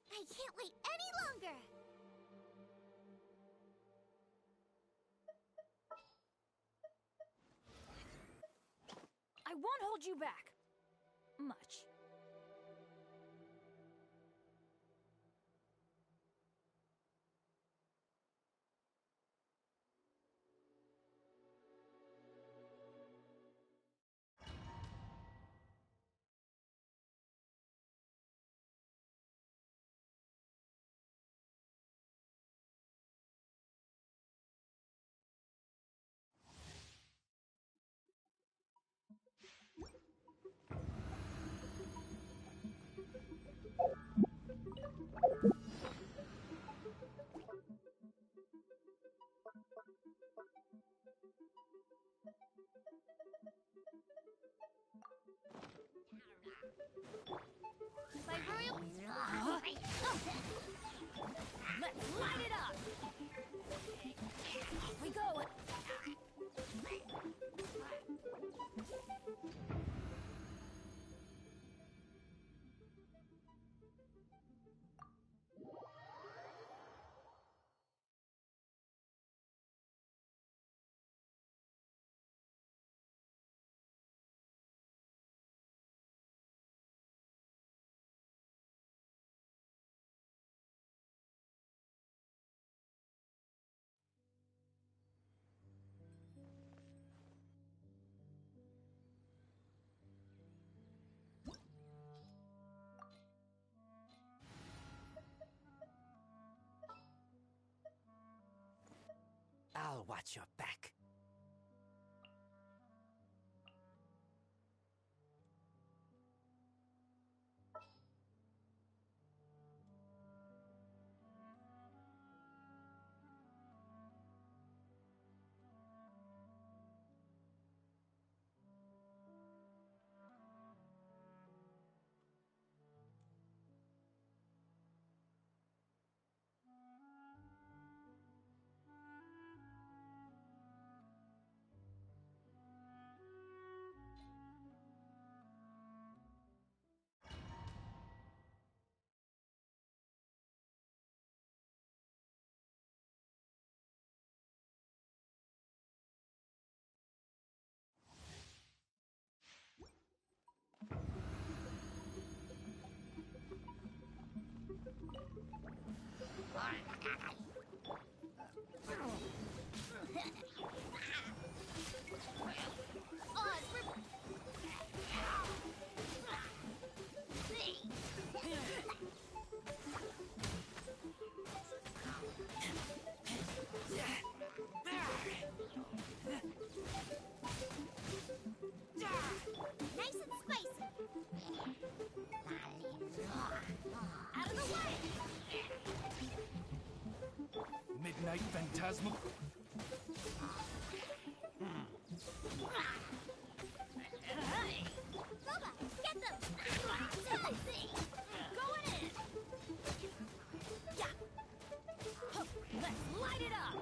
I can't wait any longer! I won't hold you back. Much. Huh? Let's light it up! Off we go! I'll watch your back. Nice and spicy! Out of the way! Midnight Phantasmal. Boba, get them! Going in! Yeah! Huh, let's light it up!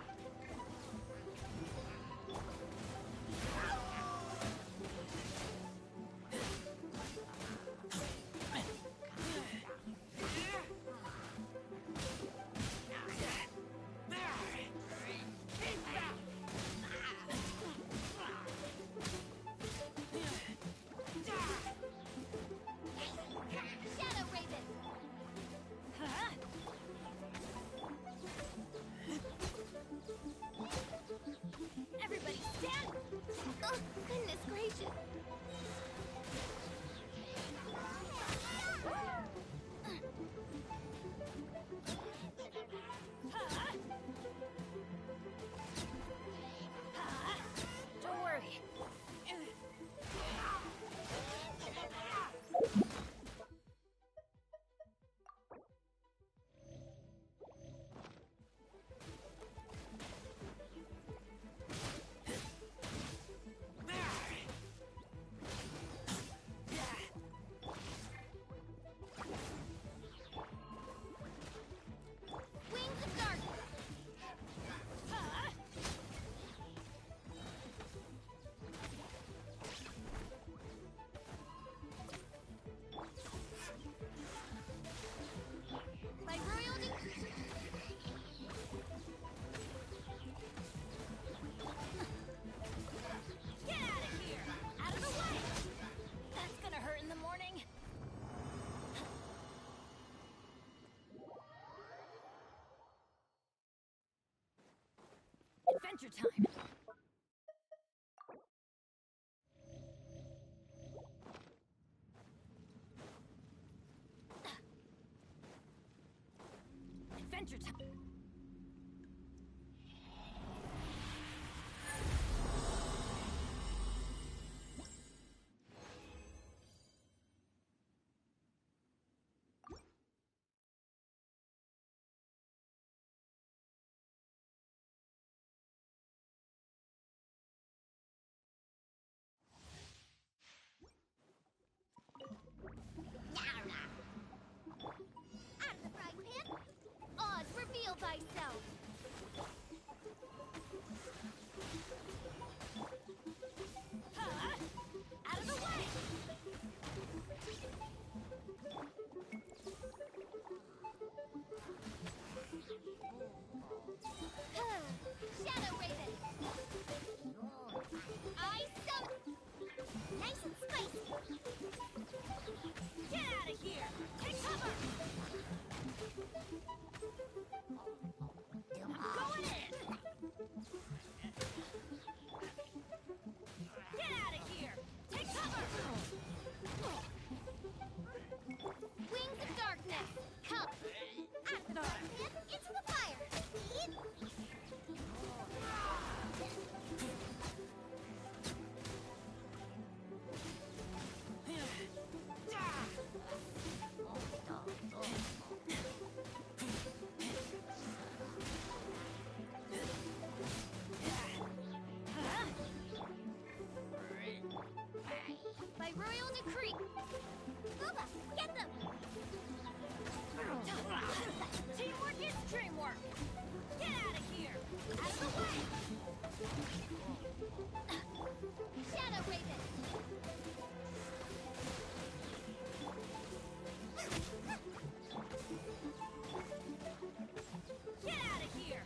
patient. Don't worry. Wings of darkness. By royal Get out of here! out of the way. That's gonna hurt in the morning. Adventure time! Adventure time! Out of the frying pan. Oz, reveal thyself. Out of the way! Shadow Raven. I summon. Nice and spicy. Get out of here! Take cover! I'm going in! Get out of here! Take cover! Wings of darkness. Come. Out of the frying pan. Into the fire. By royal decree. Booba, get them. Teamwork is dreamwork! Get out of here! Out of the way. Shadow Raven. Get out of here!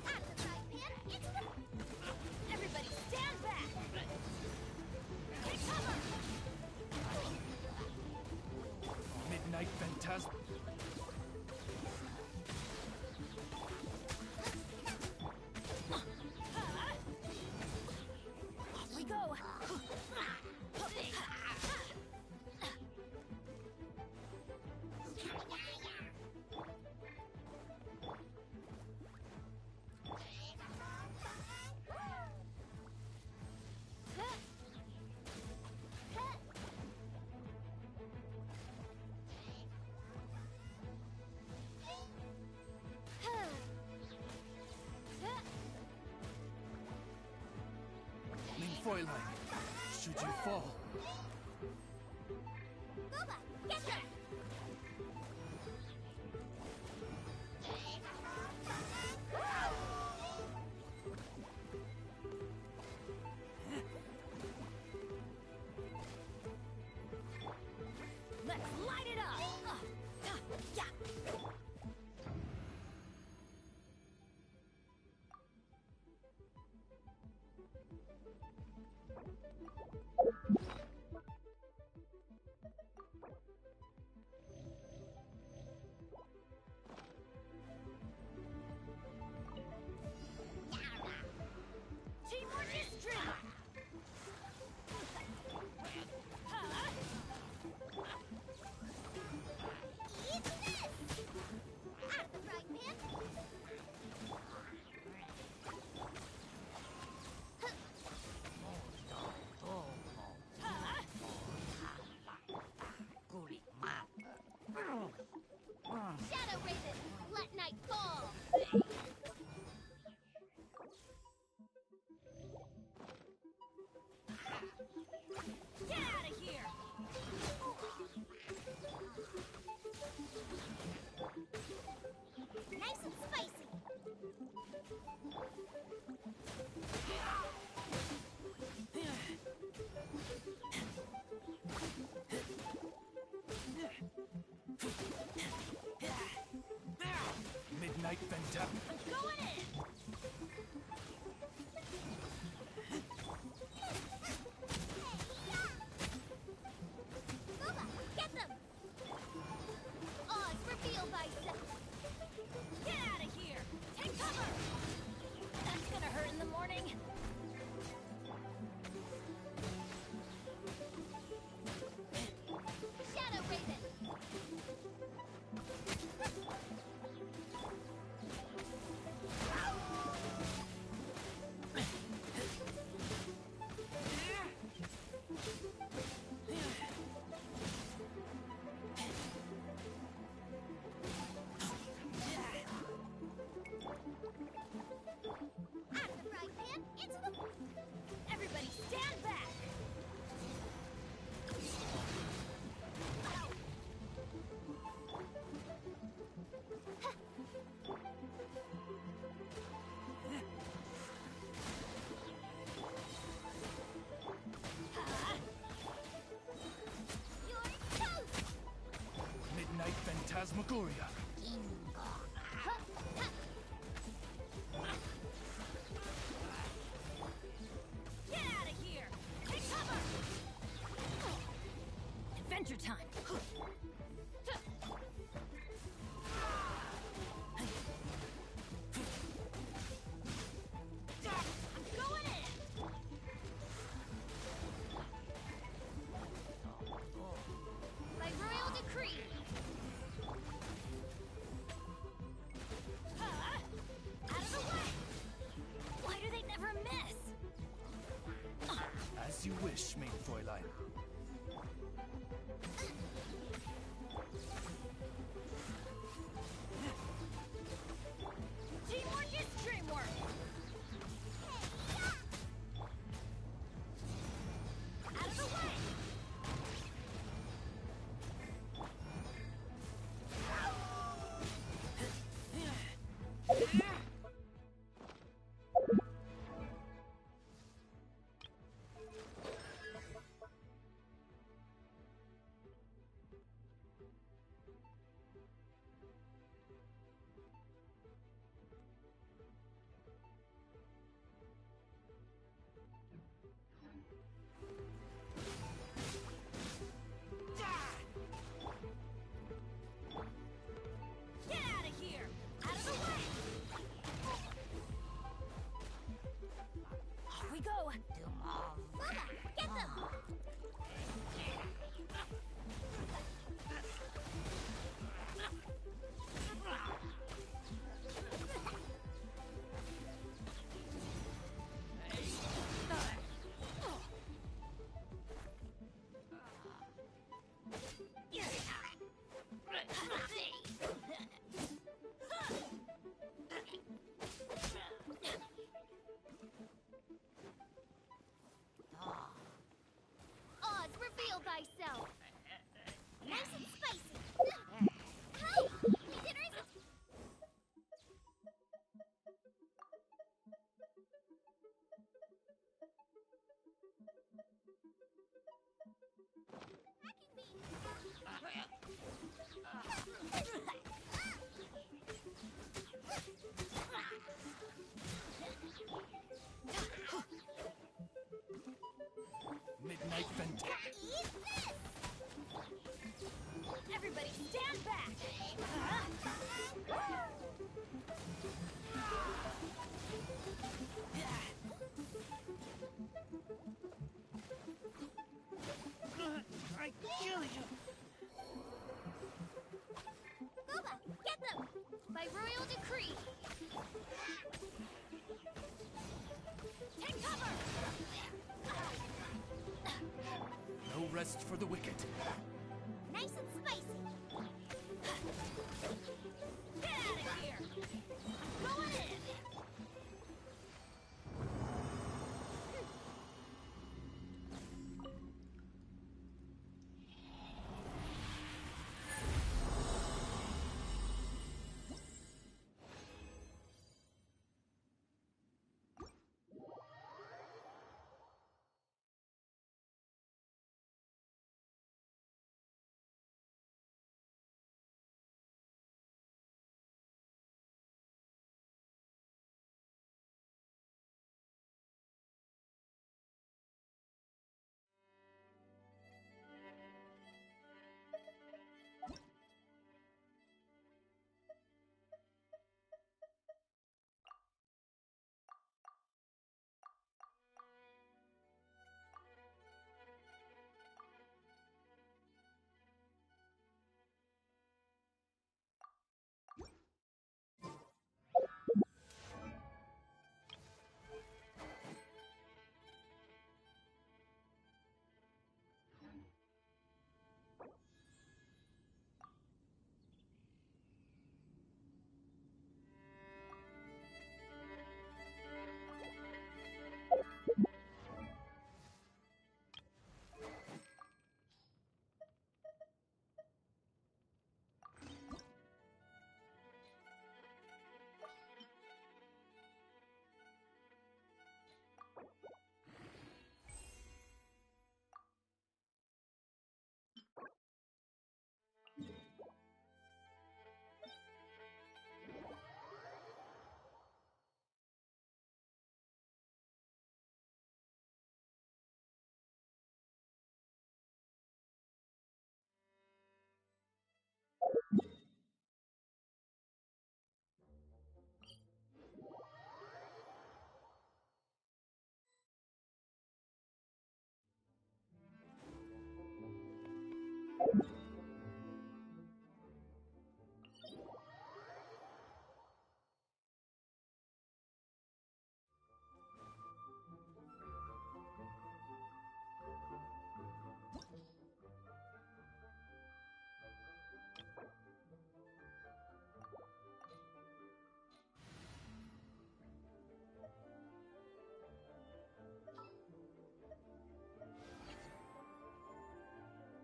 Out of the frying pan. Into the... Everybody stand back! Take cover! Midnight Phantasm. Off we go! Fräulein, should you fall, Booba, get them. Teamwork is strength. Eat this! Out of the frying pan! Shadow Raven, let night fall! Get out of here! Nice and spicy! Midnight Phantasm. Going in! Booba, get them! Odds reveal thyself! Get out of here! Take cover! That's gonna hurt in the morning. Shadow Raven! Out of the frying pan, into the... Everybody stand back! You're toast! Midnight Phantasmagoria. Get out of here! Take cover! Adventure time! I'm going in! By royal decree! Out of the way! Why do they never miss? As you wish, main Fräulein. Teamwork is dreamwork! Out of the way! lust for the wicked. Nice and spicy. Get out of here! Going in.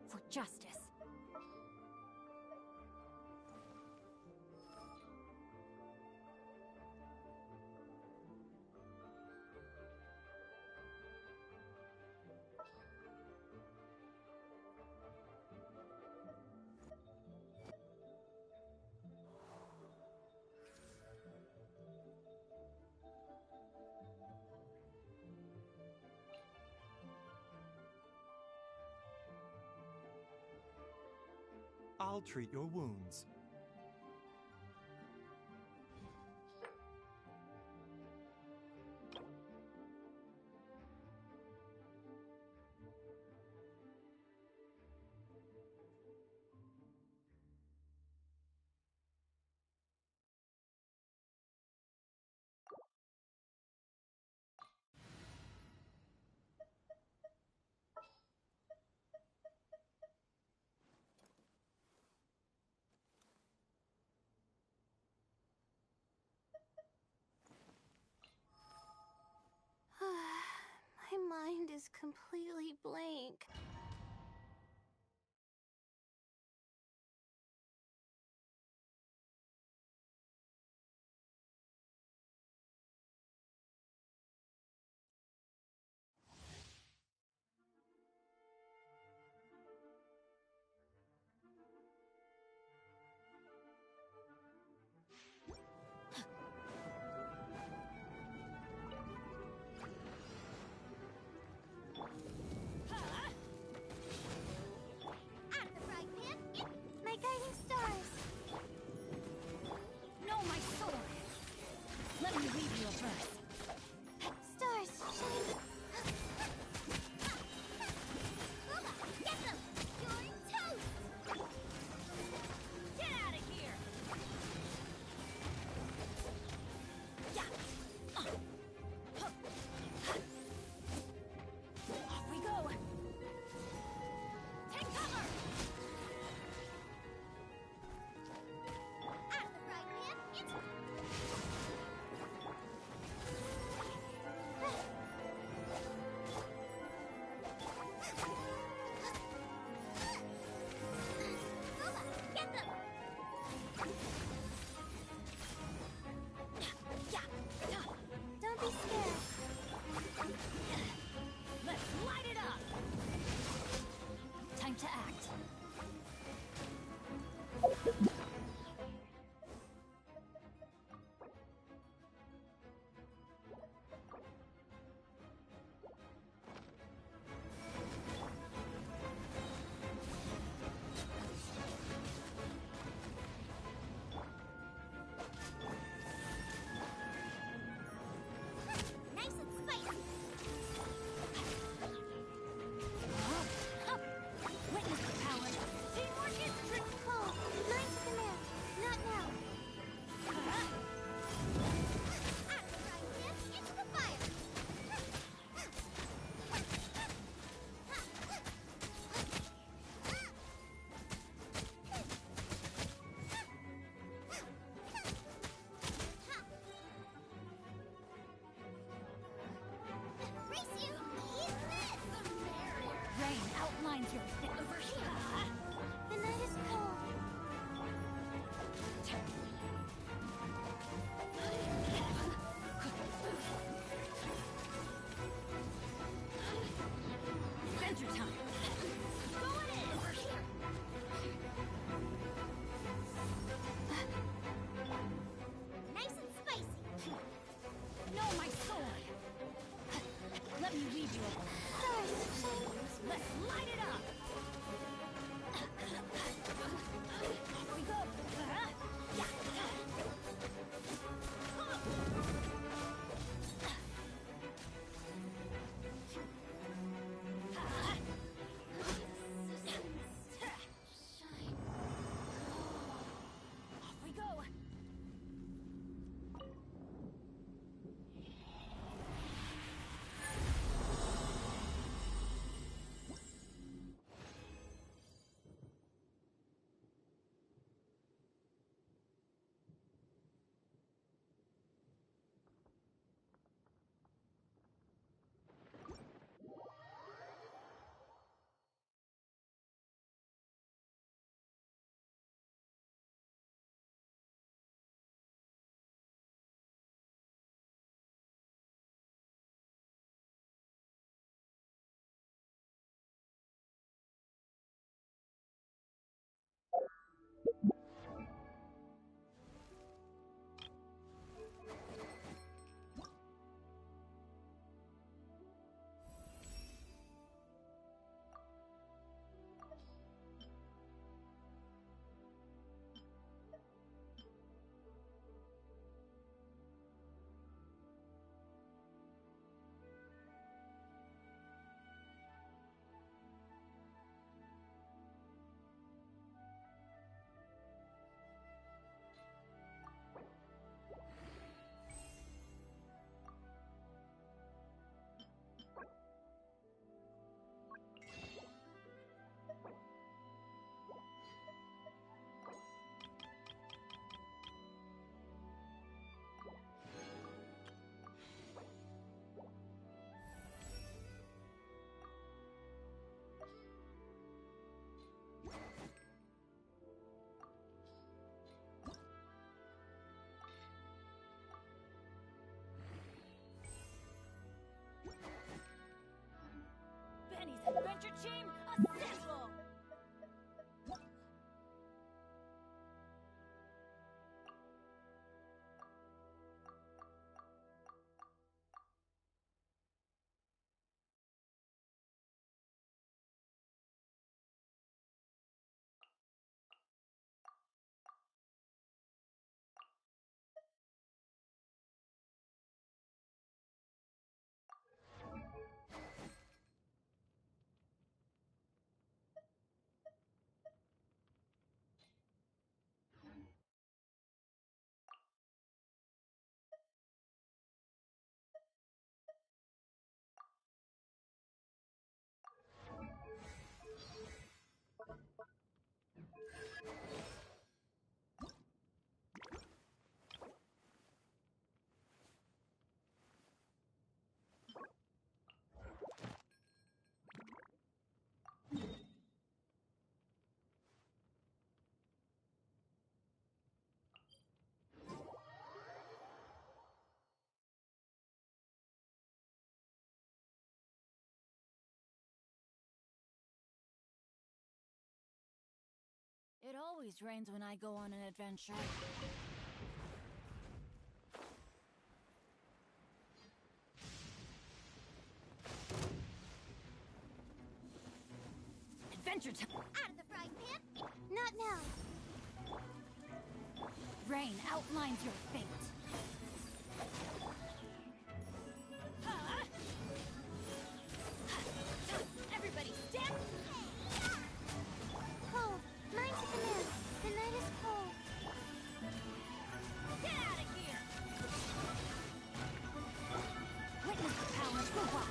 For justice. I'll treat your wounds. My mind is completely blank. outlines your fit. Over here. The night is cold. Adventure time. Going in. Over here. Nice and spicy. No, my sword. Let me lead you over. Sorry, Shane. Let's light it up. Off we go. Yeah. Off we go. Benny's adventure team assemble! It always rains when I go on an adventure. Adventure time! Out of the frying pan? Not now. Rain outlines your fate. Everybody stand! Cold. Mine's at the moon. The night is cold. Get out of here! Witness the power of robot.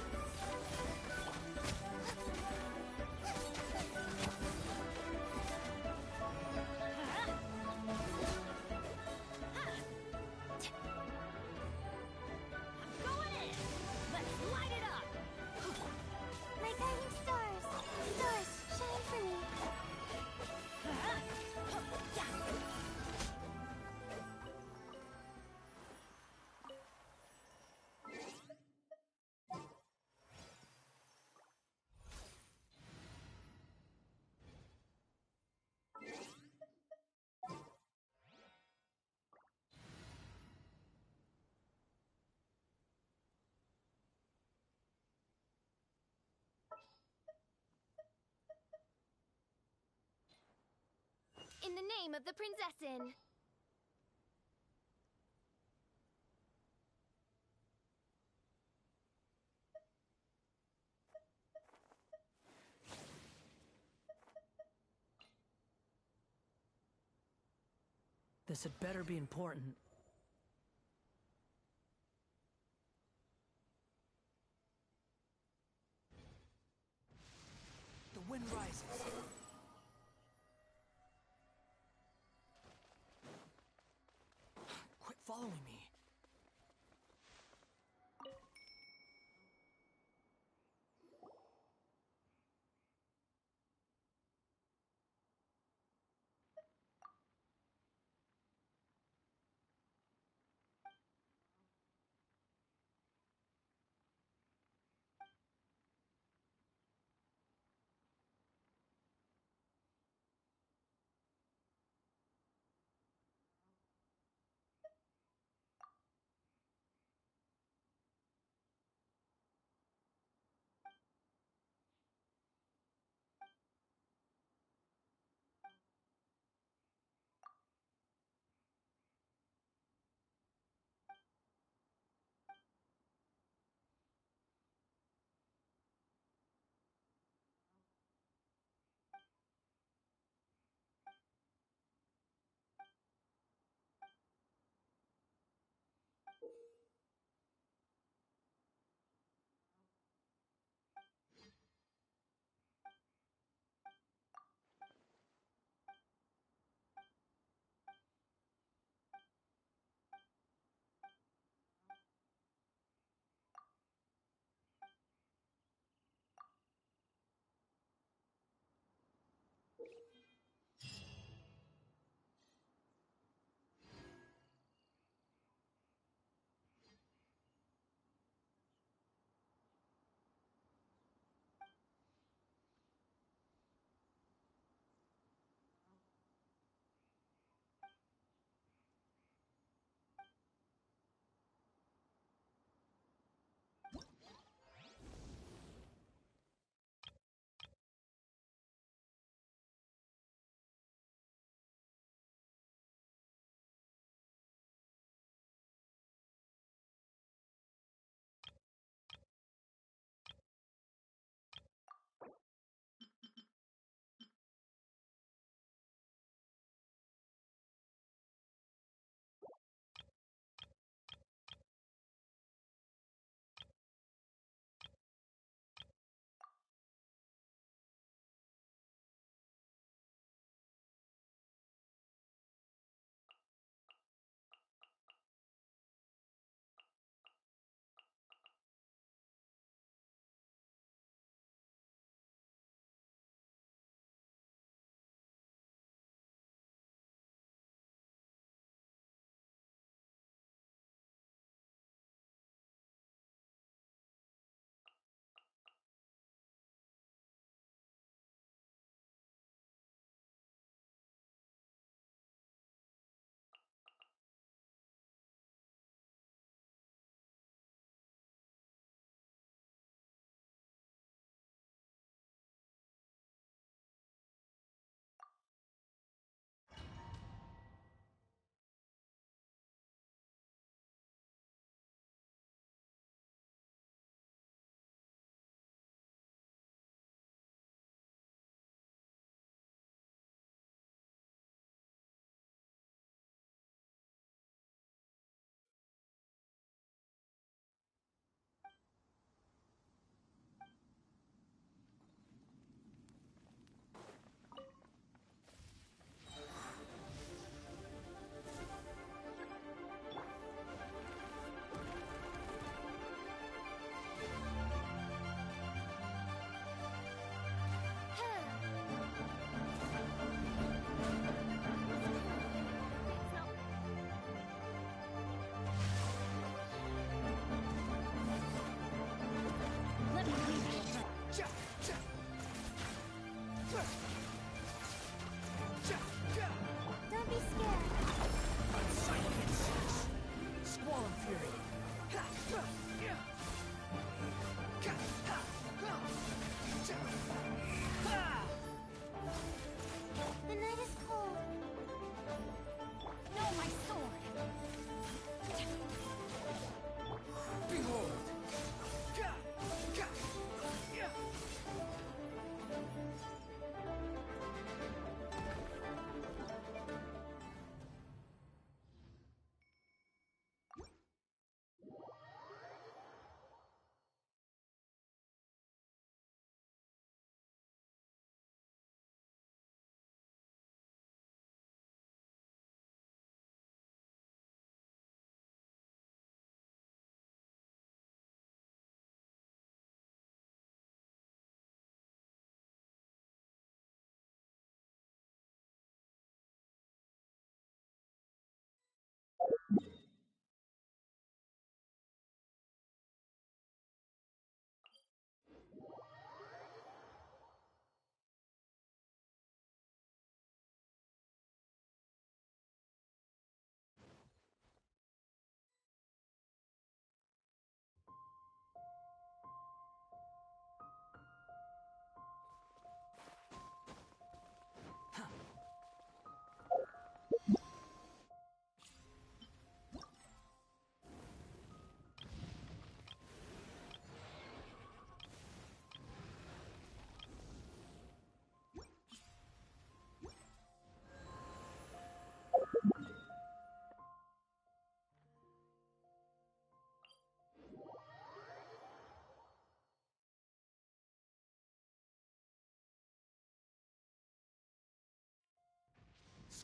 name of the prinzessin. This had better be important. The wind rises. Quit following me.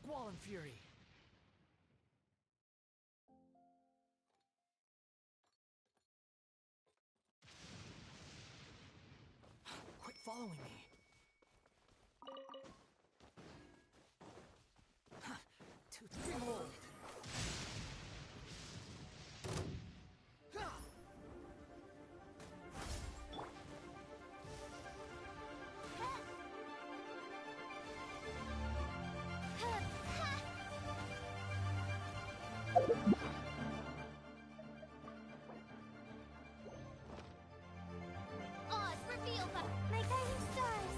Squall and Fury. Quit following me. Behold! Oz, reveal them! My guiding stars!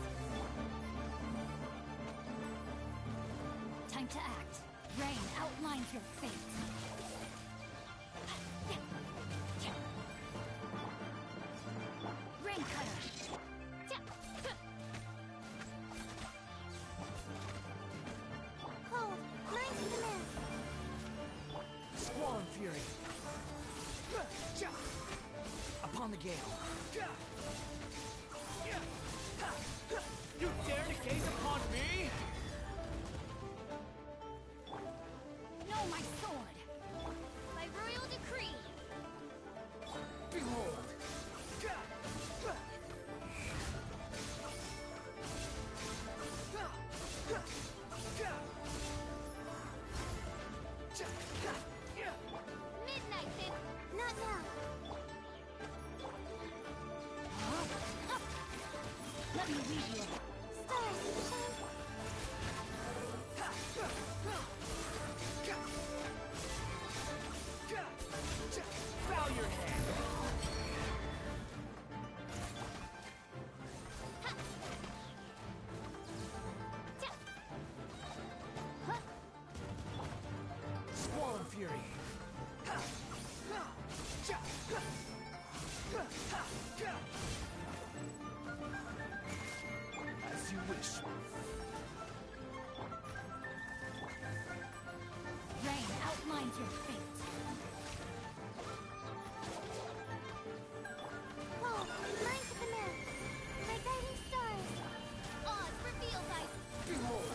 Time to act. Rain outlines your fate. Rain cutter. Cold, mine to command. Squall and Fury. Upon the gale. You dare to gaze upon me? No, my sword. By royal decree. Behold! Midnight, then. Not now. Let me lead you. Stars, shine. Bow your head. Squall and Fury. As you wish. Rain outlines your fate. Cold, mine to command. My guiding stars. Oz, reveal thy... Behold!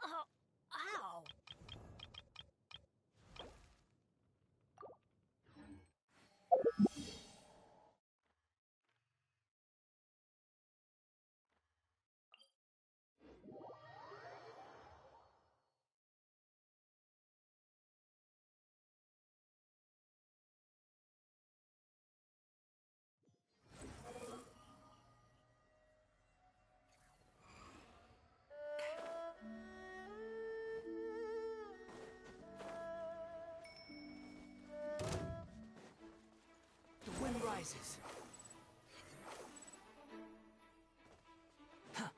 Oh, ow. The wind rises. Huh.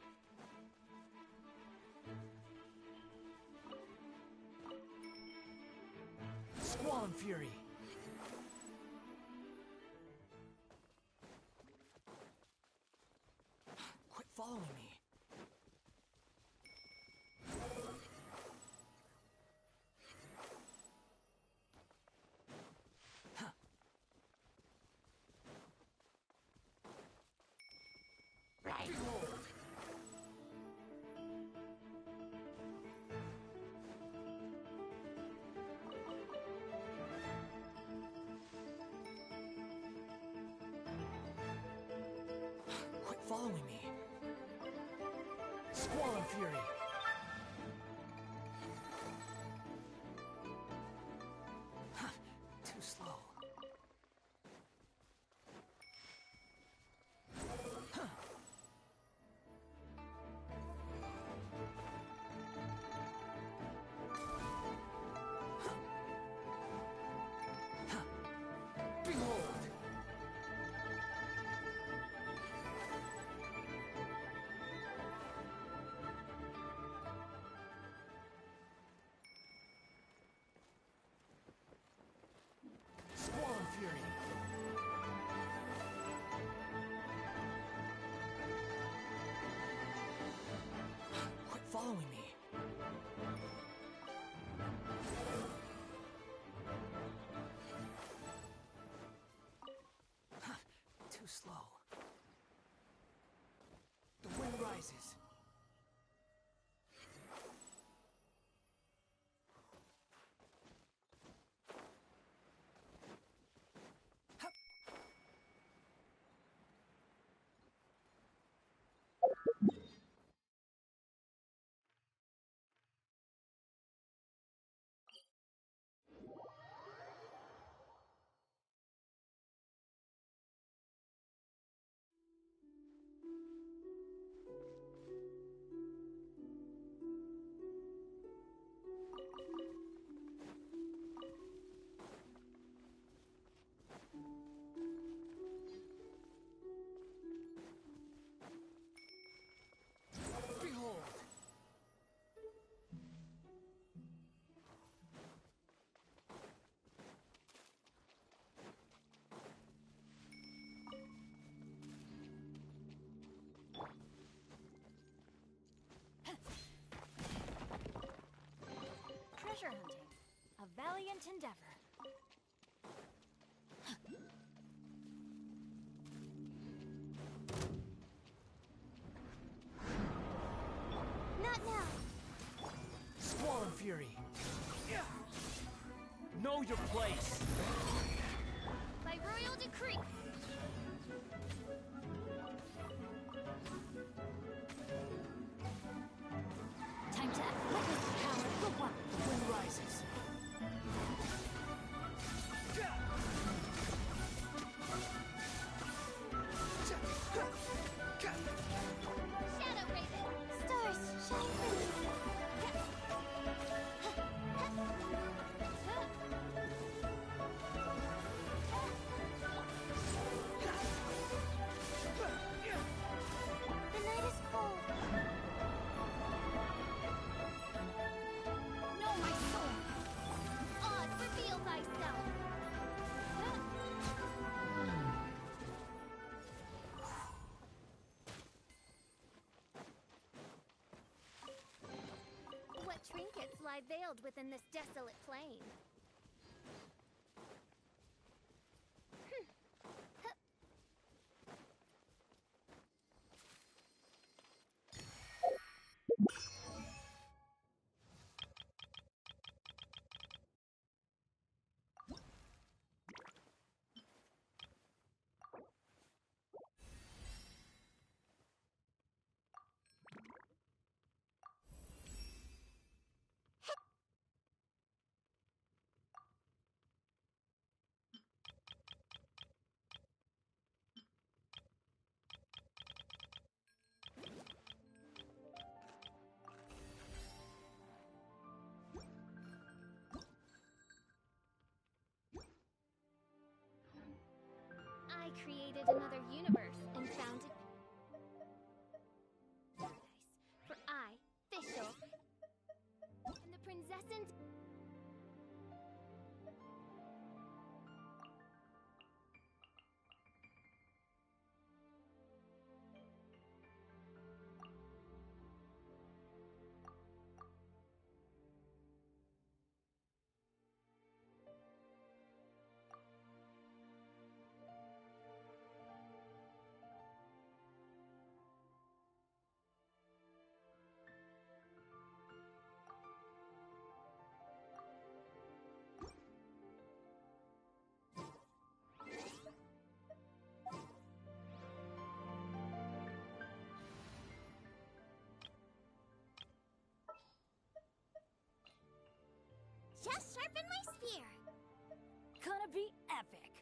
Squall and Fury. Quit following me. Behold! Quit following me. Squall and Fury. Huh, too slow. Behold! slow. The wind rises. Behold! Treasure hunting. A valiant endeavor. Not now. Squall and Fury. Know your place. By royal decree. Time to witness the power of the one. The wind rises. Shadow Raven. Stars shine for me. The night is cold. Know my soul. Odd, reveal thyself. What trinkets lie veiled within this desolate plain? I created another universe and founded paradise for I, Fischl, and the princessins. Just sharpen my spear. Gonna be epic.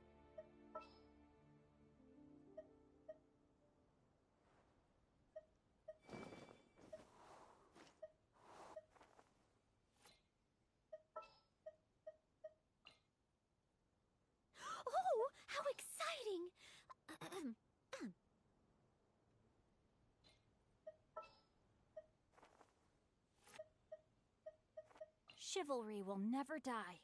Oh, how exciting! Chivalry will never die.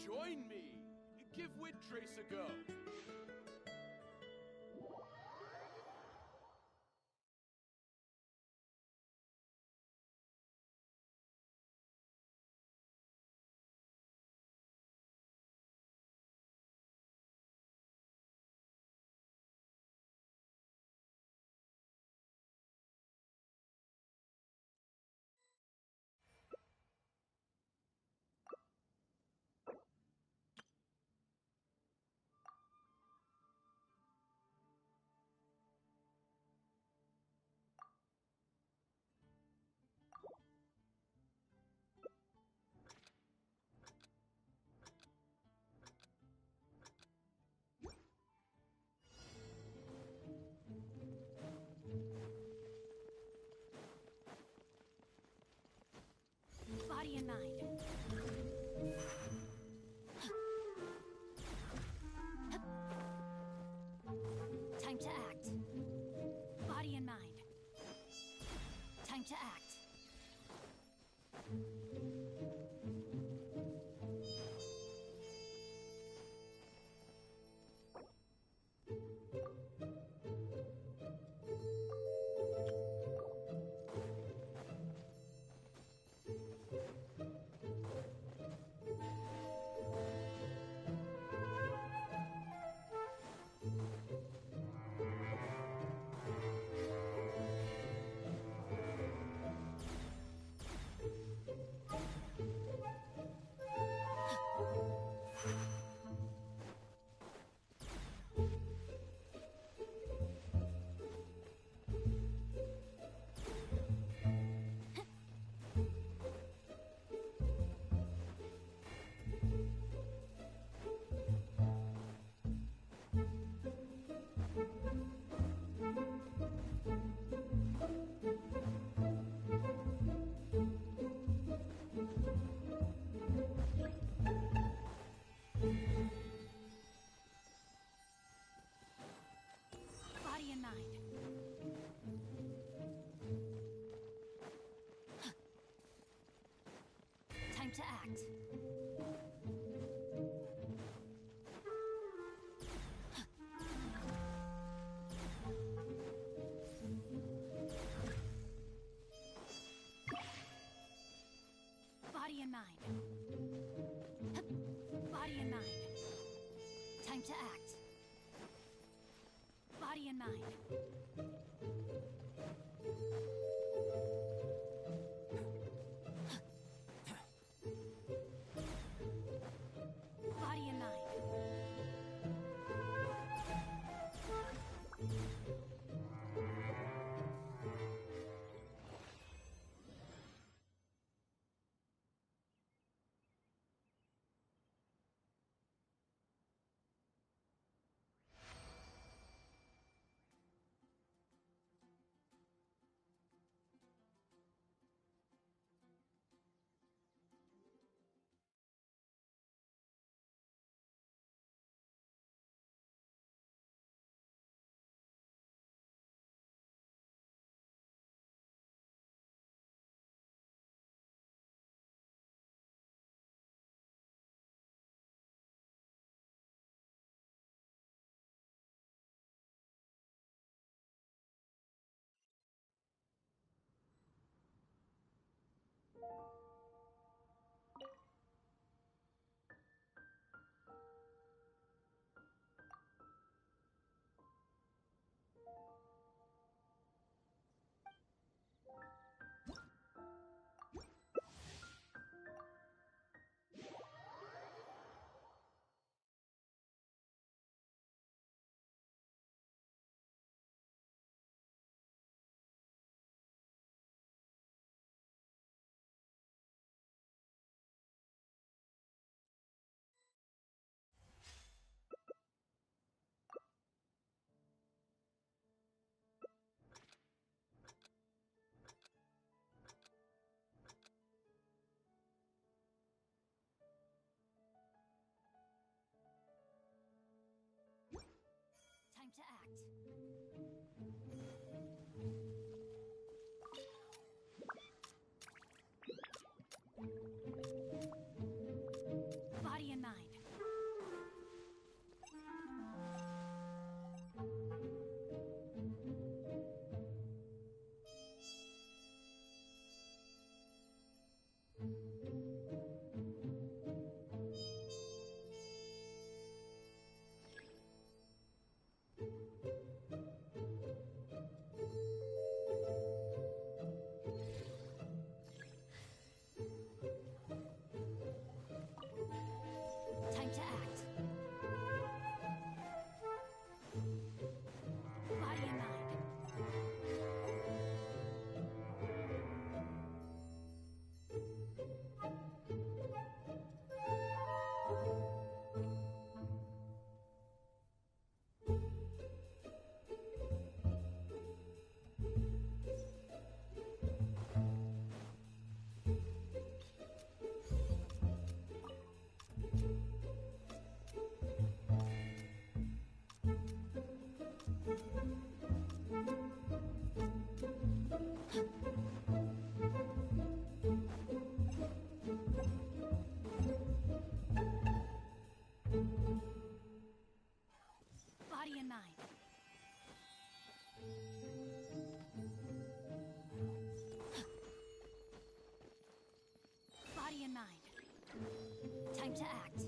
Join me! Give Windtrace a go! Body and mind. Time to act. Body and mind. Time to act. Body and mind. Time to act. Body and mind. Body and mind. Time to act. Body and mind. Body and mind. Time to act. Body and mind. Body and mind. Body and mind. Time to act.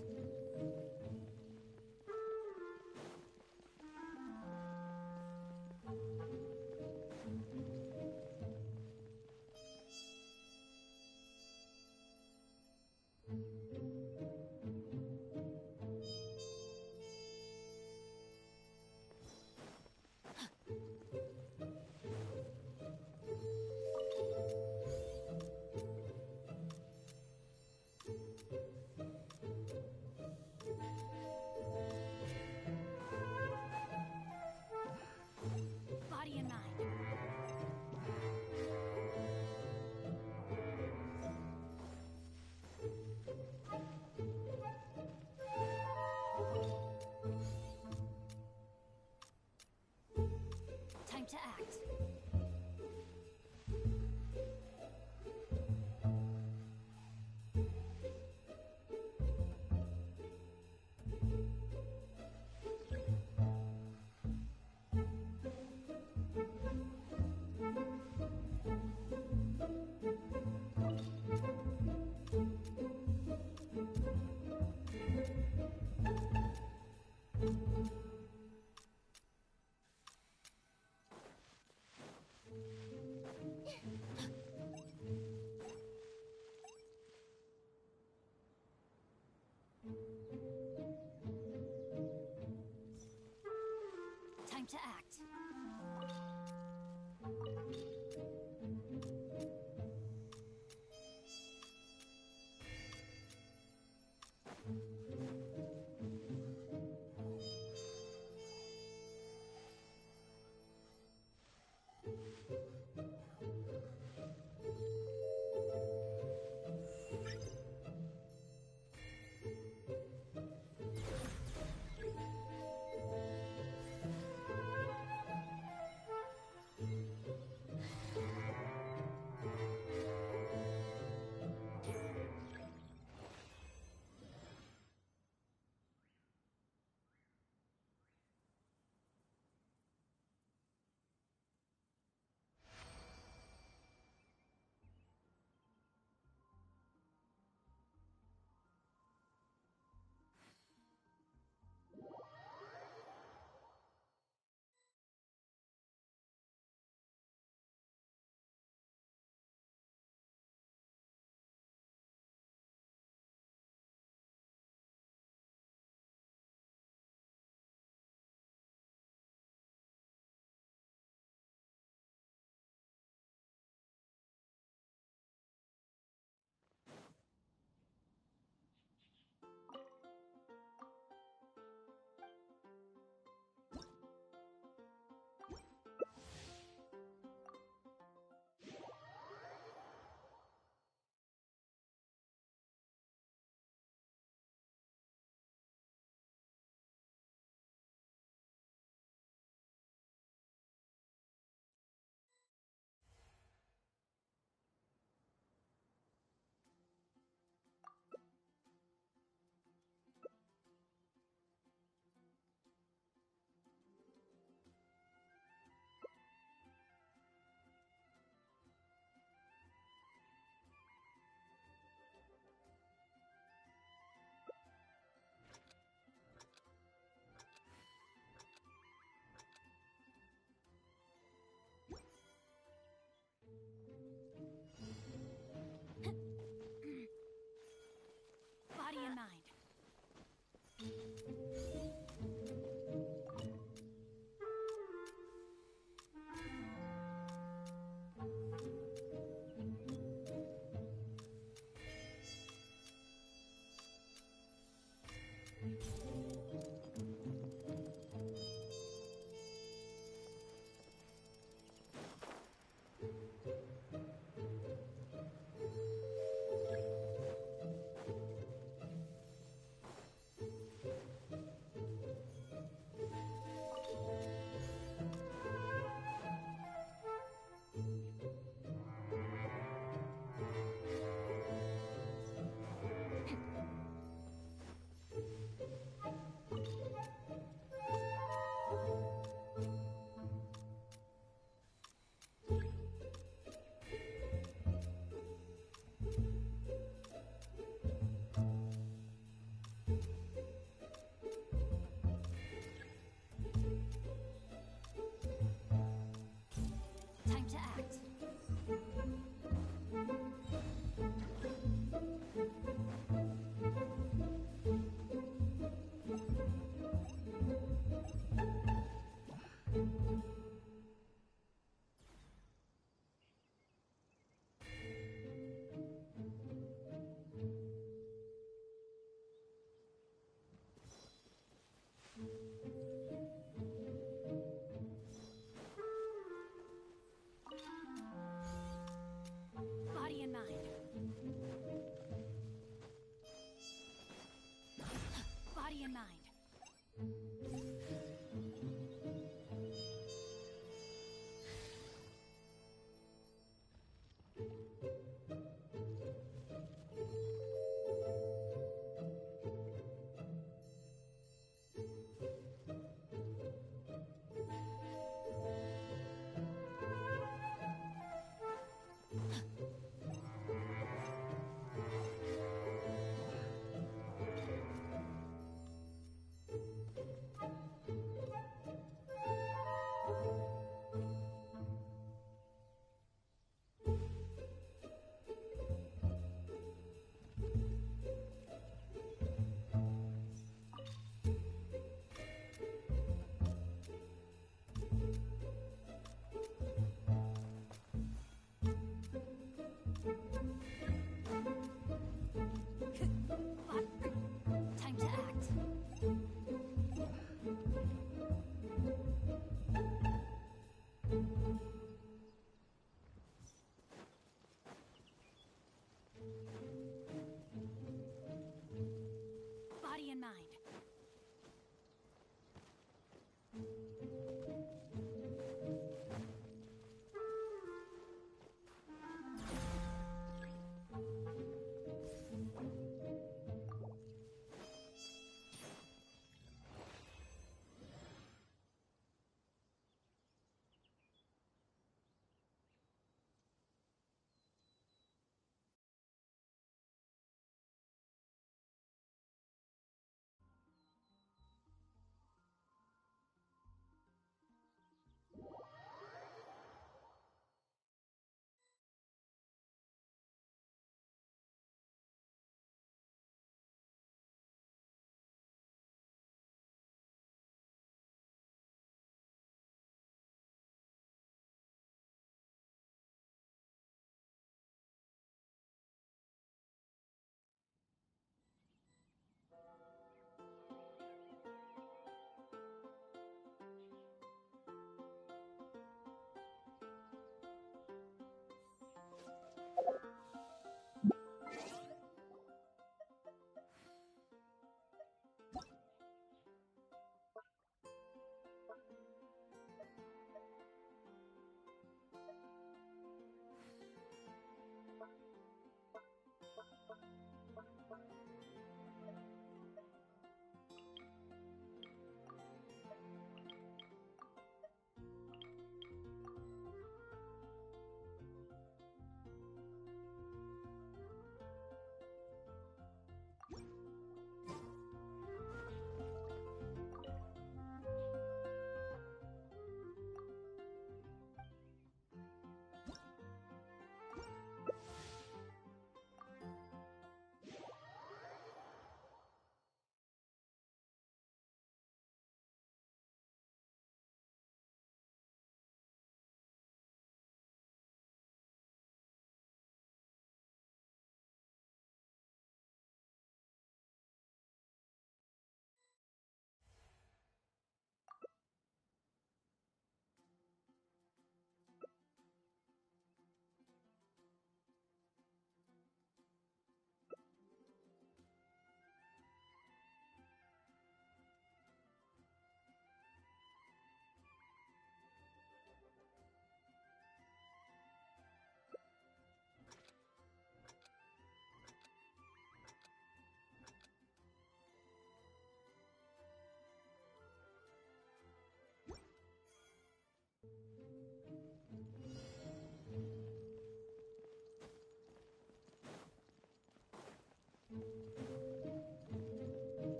in mind.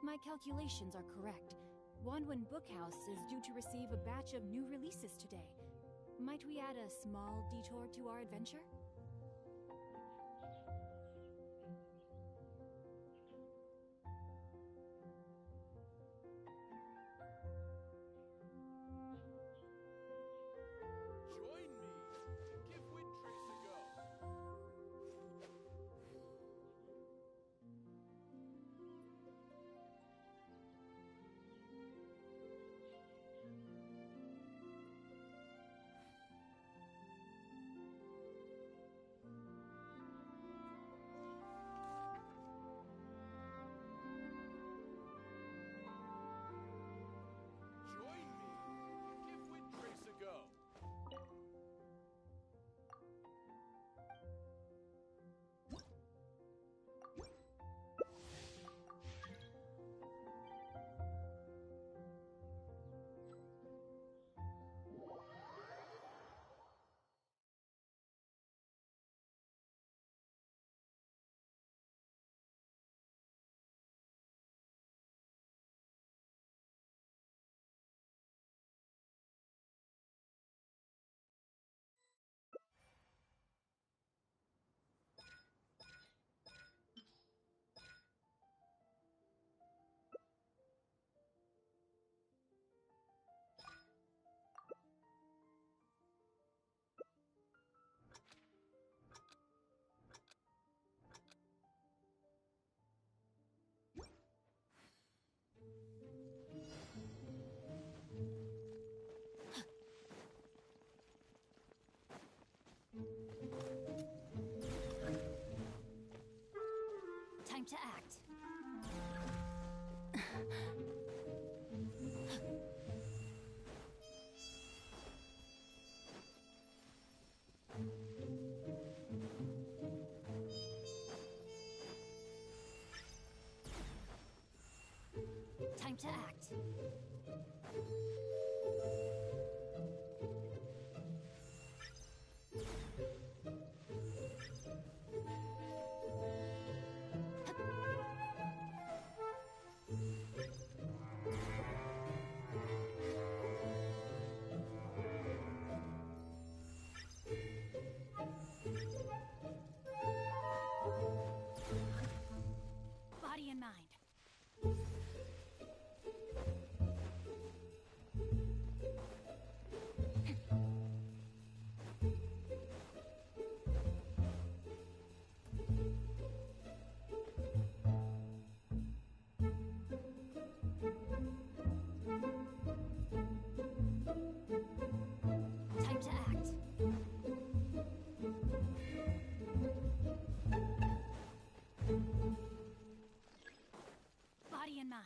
my calculations are correct, Wanwen Bookhouse is due to receive a batch of new releases today. Might we add a small detour to our adventure? Join me and give Windtrace a go. Join me and give Windtrace a go. Time to act. Time to act. Body and mind. Time to act. Body and mind.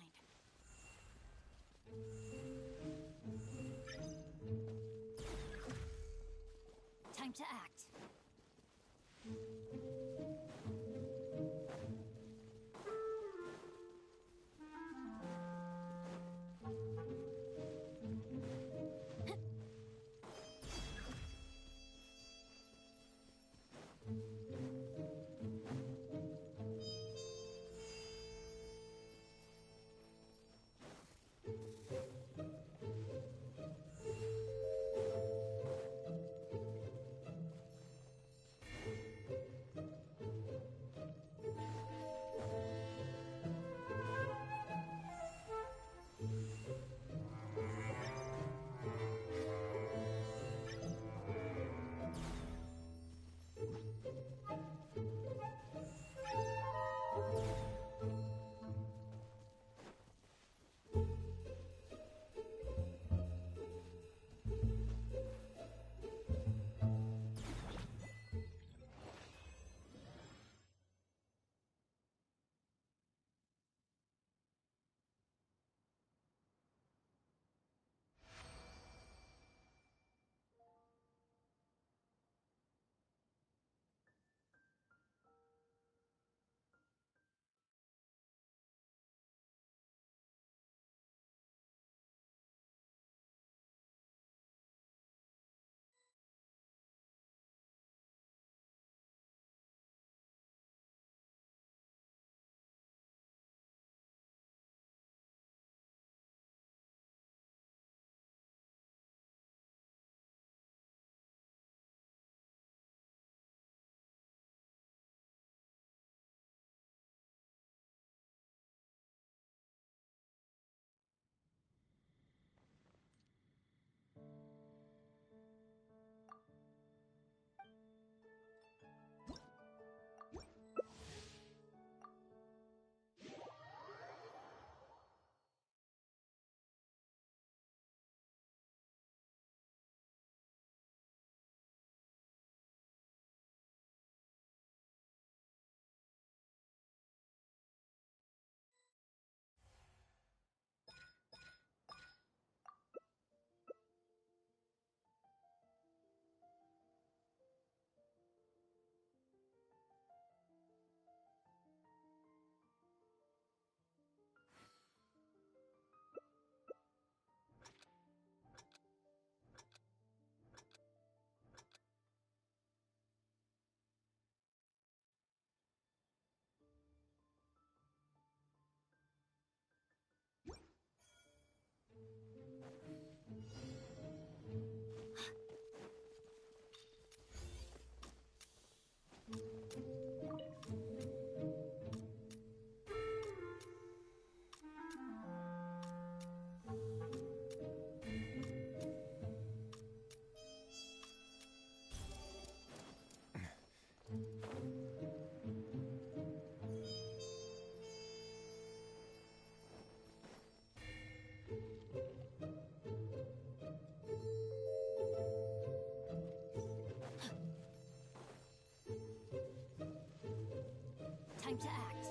Time to act.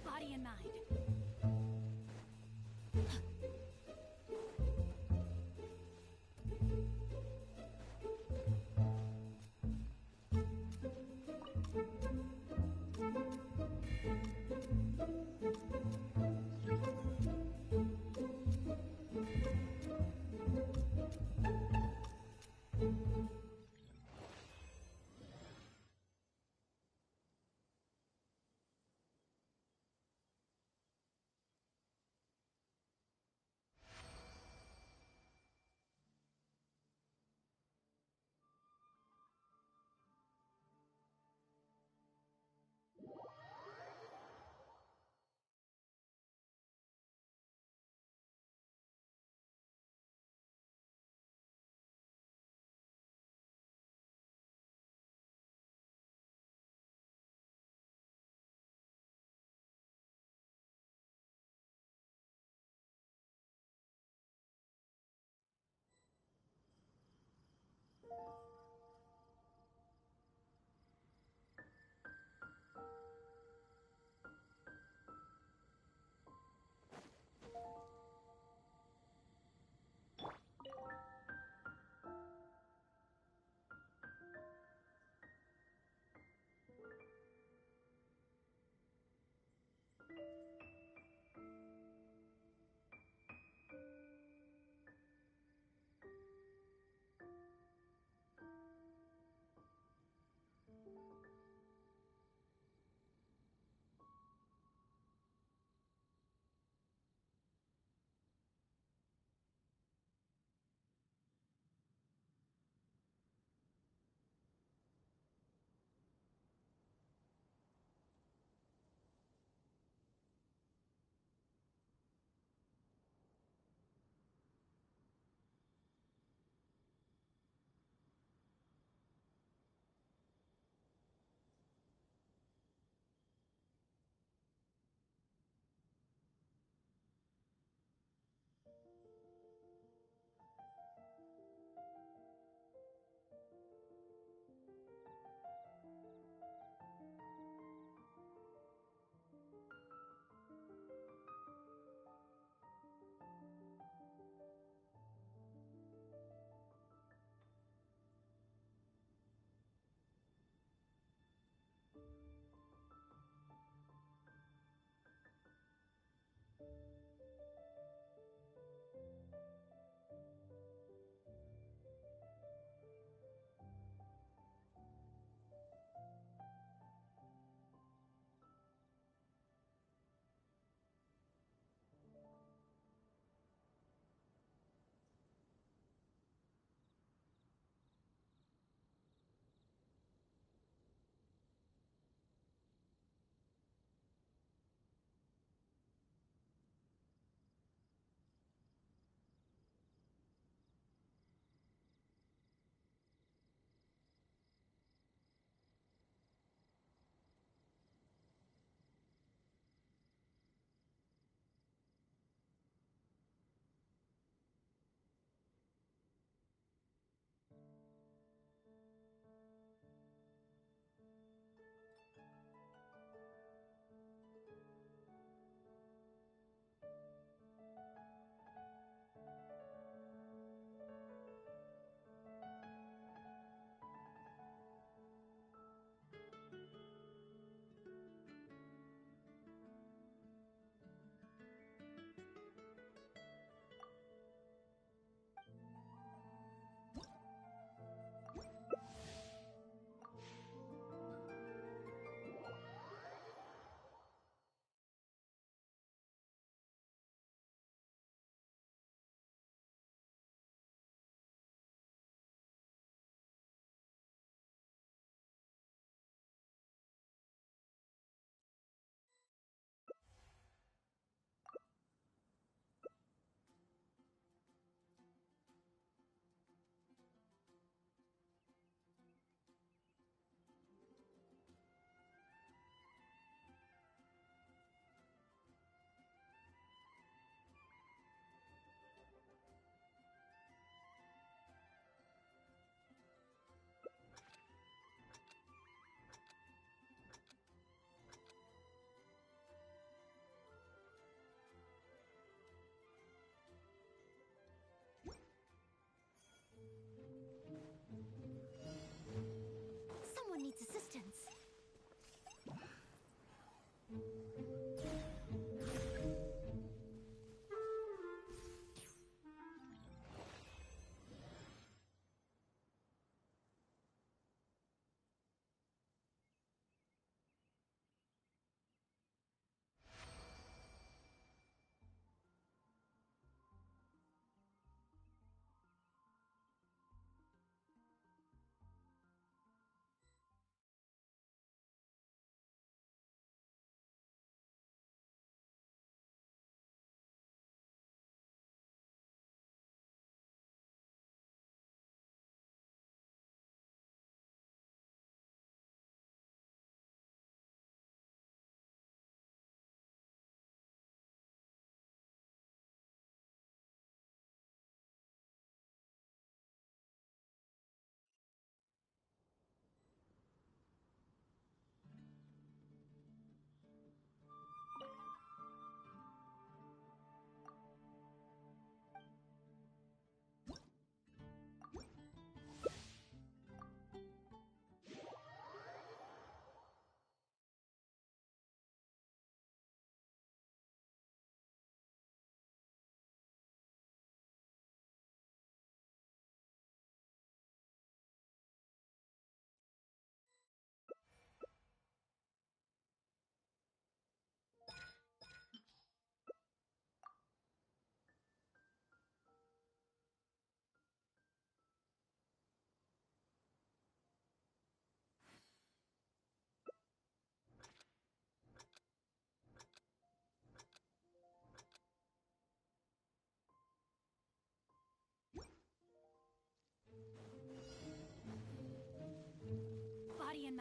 Body and mind.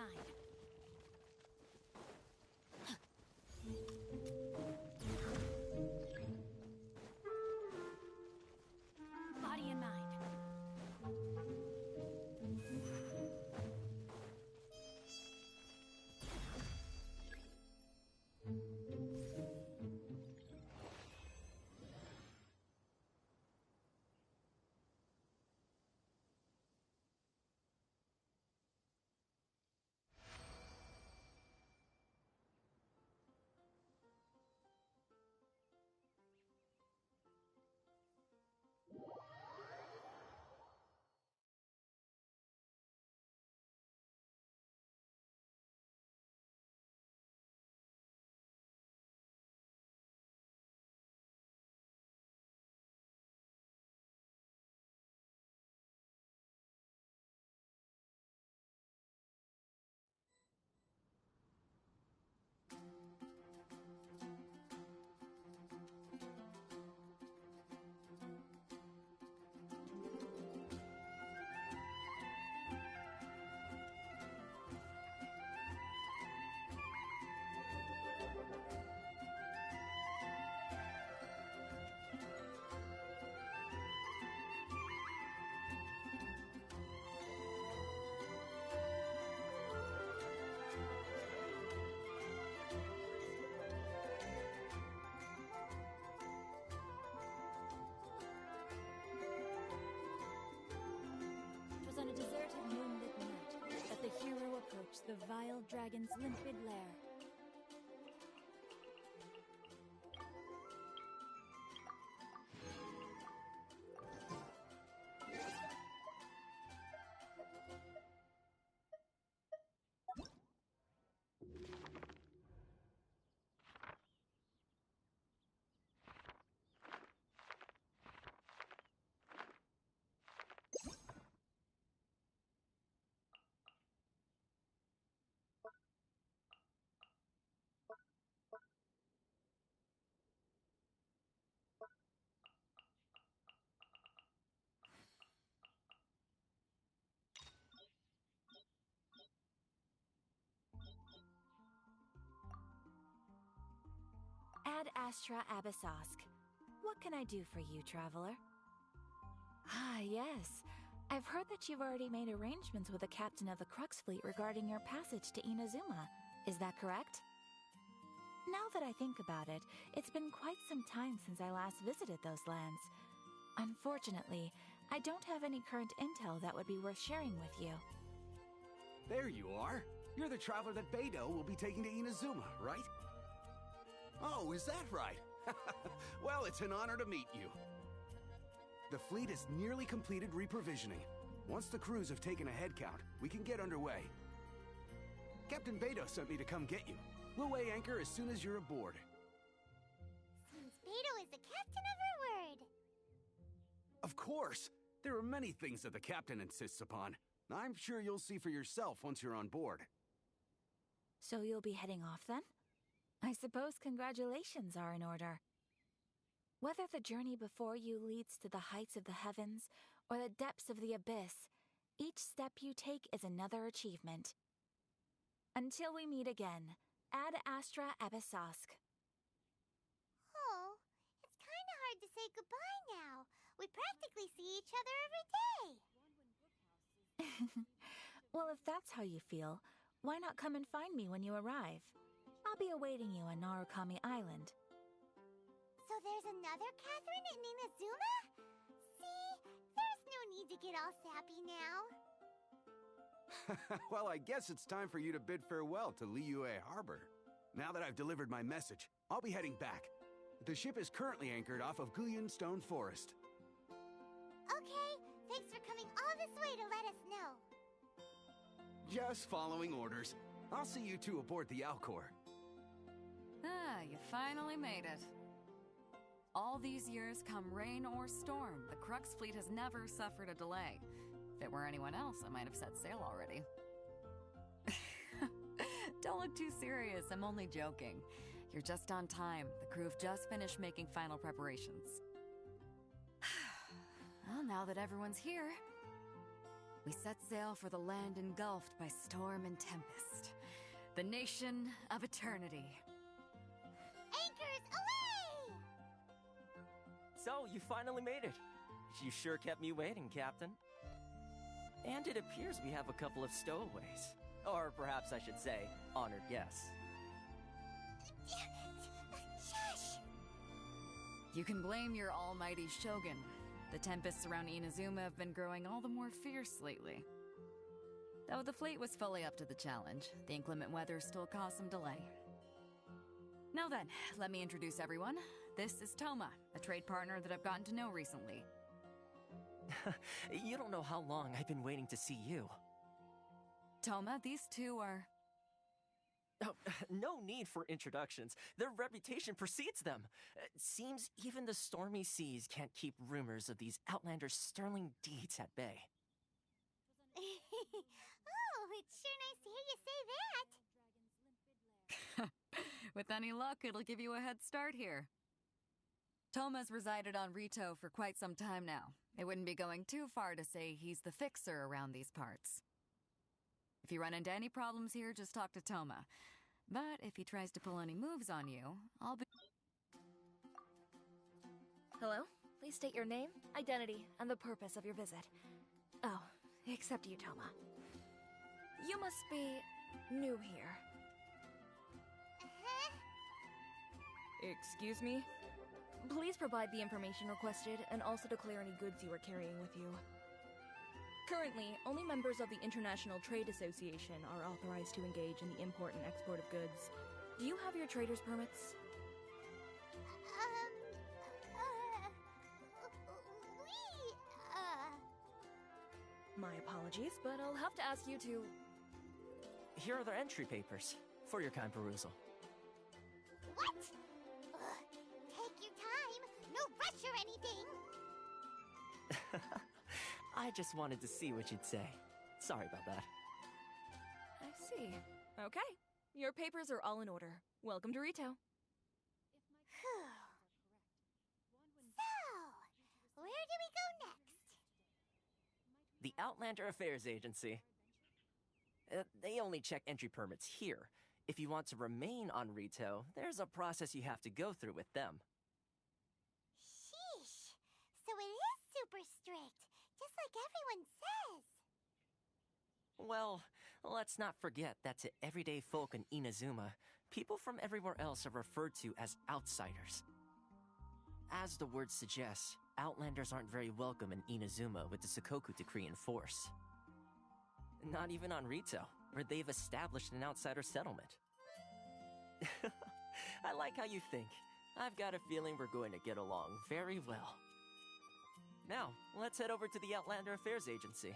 mind. Body and mind. It was on a deserted moonlit night that the hero approached the vile dragon's limpid lair. Ad Astra Abyssosk. What can I do for you, traveler? Ah, yes. I've heard that you've already made arrangements with the captain of the Crux Fleet regarding your passage to Inazuma. Is that correct? Now that I think about it, it's been quite some time since I last visited those lands. Unfortunately, I don't have any current intel that would be worth sharing with you. There you are. You're the traveler that Beidou will be taking to Inazuma, right? Oh, is that right? Well, it's an honor to meet you. The fleet has nearly completed reprovisioning. Once the crews have taken a head count, we can get underway. Captain Beidou sent me to come get you. We'll weigh anchor as soon as you're aboard. Since Beidou is the captain of her word. Of course! There are many things that the captain insists upon. I'm sure you'll see for yourself once you're on board. So you'll be heading off then? I suppose congratulations are in order. Whether the journey before you leads to the heights of the heavens or the depths of the abyss, each step you take is another achievement. Until we meet again, Ad Astra Abyssosk. Oh, it's kind of hard to say goodbye now. We practically see each other every day. Well, if that's how you feel, why not come and find me when you arrive? I'll be awaiting you on Narukami Island. So there's another Catherine in Inazuma? See, there's no need to get all sappy now. Well, I guess it's time for you to bid farewell to Liyue Harbor. Now that I've delivered my message, I'll be heading back. The ship is currently anchored off of Guyan Stone Forest. Okay, thanks for coming all this way to let us know. Just following orders. I'll see you two aboard the Alcor. Ah, you finally made it. All these years, come rain or storm, the Crux Fleet has never suffered a delay. If it were anyone else, I might have set sail already. Don't look too serious, I'm only joking. You're just on time. The crew have just finished making final preparations. Well, now that everyone's here... We set sail for the land engulfed by storm and tempest. The nation of eternity. Anchors away! So, you finally made it. You sure kept me waiting, Captain. And it appears we have a couple of stowaways. Or perhaps I should say, honored guests. Shush! You can blame your almighty shogun. The tempests around Inazuma have been growing all the more fierce lately. Though the fleet was fully up to the challenge, the inclement weather still caused some delay. Now then, let me introduce everyone. This is Toma, a trade partner that I've gotten to know recently. You don't know how long I've been waiting to see you. Toma, these two are... Oh, no need for introductions. Their reputation precedes them. Seems even the stormy seas can't keep rumors of these Outlanders' sterling deeds at bay. Oh, it's sure nice to hear you say that. With any luck, it'll give you a head start here. Toma's resided on Rito for quite some time now. It wouldn't be going too far to say he's the fixer around these parts. If you run into any problems here, just talk to Toma. But if he tries to pull any moves on you, I'll be... Hello? Please state your name, identity, and the purpose of your visit. Oh, except you, Toma. You must be new here. Excuse me? Please provide the information requested and also declare any goods you are carrying with you. Currently, only members of the International Trade Association are authorized to engage in the import and export of goods. Do you have your trader's permits? My apologies, but I'll have to ask you to... Here are their entry papers, for your kind perusal. What? Take your time. No rush or anything. I just wanted to see what you'd say. Sorry about that. I see. Okay. Your papers are all in order. Welcome to Rito. So, where do we go next? The Outlander Affairs Agency. They only check entry permits here. If you want to remain on Rito, there's a process you have to go through with them. Sheesh. So it is super strict, just like everyone says. Well, let's not forget that to everyday folk in Inazuma, people from everywhere else are referred to as outsiders. As the word suggests, Outlanders aren't very welcome in Inazuma with the Sakoku Decree in force. Not even on Rito, where they've established an outsider settlement. I like how you think. I've got a feeling we're going to get along very well. Now, let's head over to the Outlander Affairs Agency.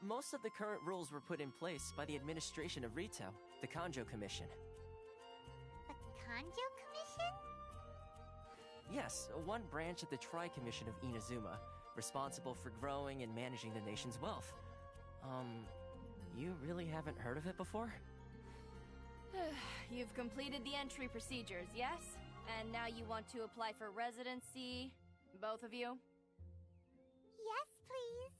Most of the current rules were put in place by the administration of Rito, the Kanjo Commission. The Kanjo Commission? Yes, one branch of the Tri-Commission of Inazuma, responsible for growing and managing the nation's wealth. You really haven't heard of it before? You've completed the entry procedures, yes? And now you want to apply for residency? Both of you? Yes, please.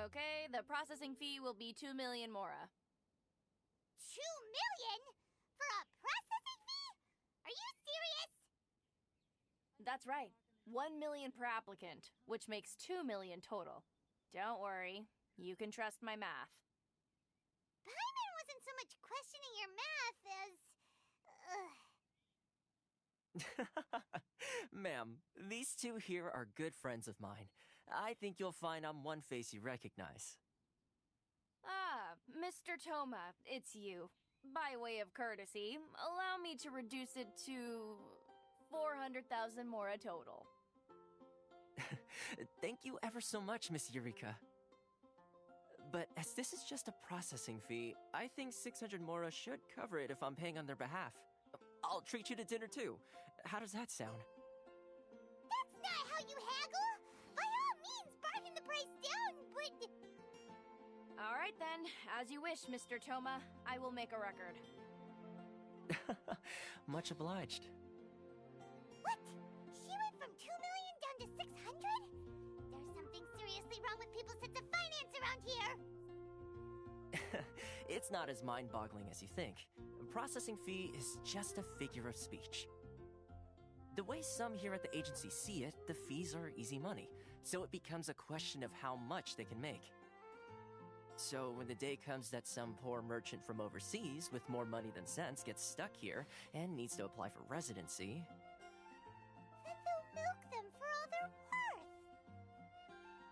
Okay, the processing fee will be 2 million mora. 2 million? For a processing fee? Are you serious? That's right. 1 million per applicant, which makes 2 million total. Don't worry, you can trust my math. Paimon wasn't so much questioning your math as... Ma'am, these two here are good friends of mine. I think you'll find I'm one face you recognize. Ah, Mr. Toma, it's you. By way of courtesy, allow me to reduce it to 400,000 mora total. Thank you ever so much, Miss Eureka. But as this is just a processing fee, I think 600 mora should cover it if I'm paying on their behalf. I'll treat you to dinner too. How does that sound? That's not how you haggle! By all means, bargain the price down, but... All right then, as you wish, Mr. Toma. I will make a record. Much obliged. What? She went from 2 million down to 600? There's something seriously wrong with people here? It's not as mind-boggling as you think. Processing fee is just a figure of speech. The way some here at the agency see it, the fees are easy money, so it becomes a question of how much they can make. So when the day comes that some poor merchant from overseas with more money than sense gets stuck here and needs to apply for residency... Then they'll milk them for all they're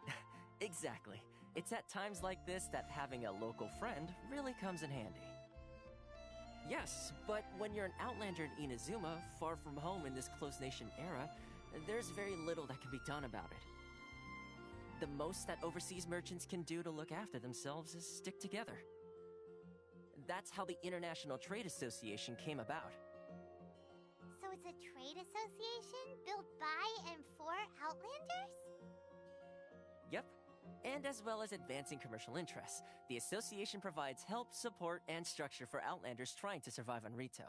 worth. Exactly. It's at times like this that having a local friend really comes in handy. Yes, but when you're an outlander in Inazuma, far from home in this closed nation era, there's very little that can be done about it. The most that overseas merchants can do to look after themselves is stick together. That's how the International Trade Association came about. So it's a trade association built by and for Outlanders? Yep. And as well as advancing commercial interests, the association provides help, support, and structure for Outlanders trying to survive on Rito.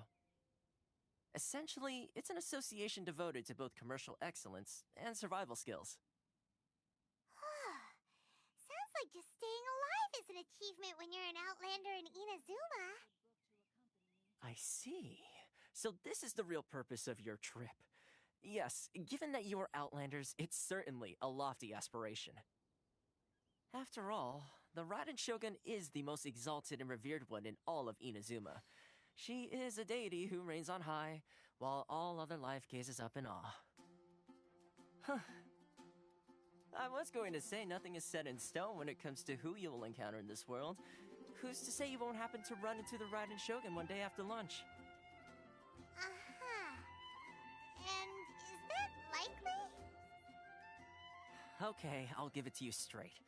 Essentially, it's an association devoted to both commercial excellence and survival skills. Sounds like just staying alive is an achievement when you're an Outlander in Inazuma. I see. So this is the real purpose of your trip. Yes, given that you are Outlanders, it's certainly a lofty aspiration. After all, the Raiden Shogun is the most exalted and revered one in all of Inazuma. She is a deity who reigns on high, while all other life gazes up in awe. Huh. I was going to say nothing is set in stone when it comes to who you will encounter in this world. Who's to say you won't happen to run into the Raiden Shogun one day after lunch? Uh-huh. And is that likely? Okay, I'll give it to you straight.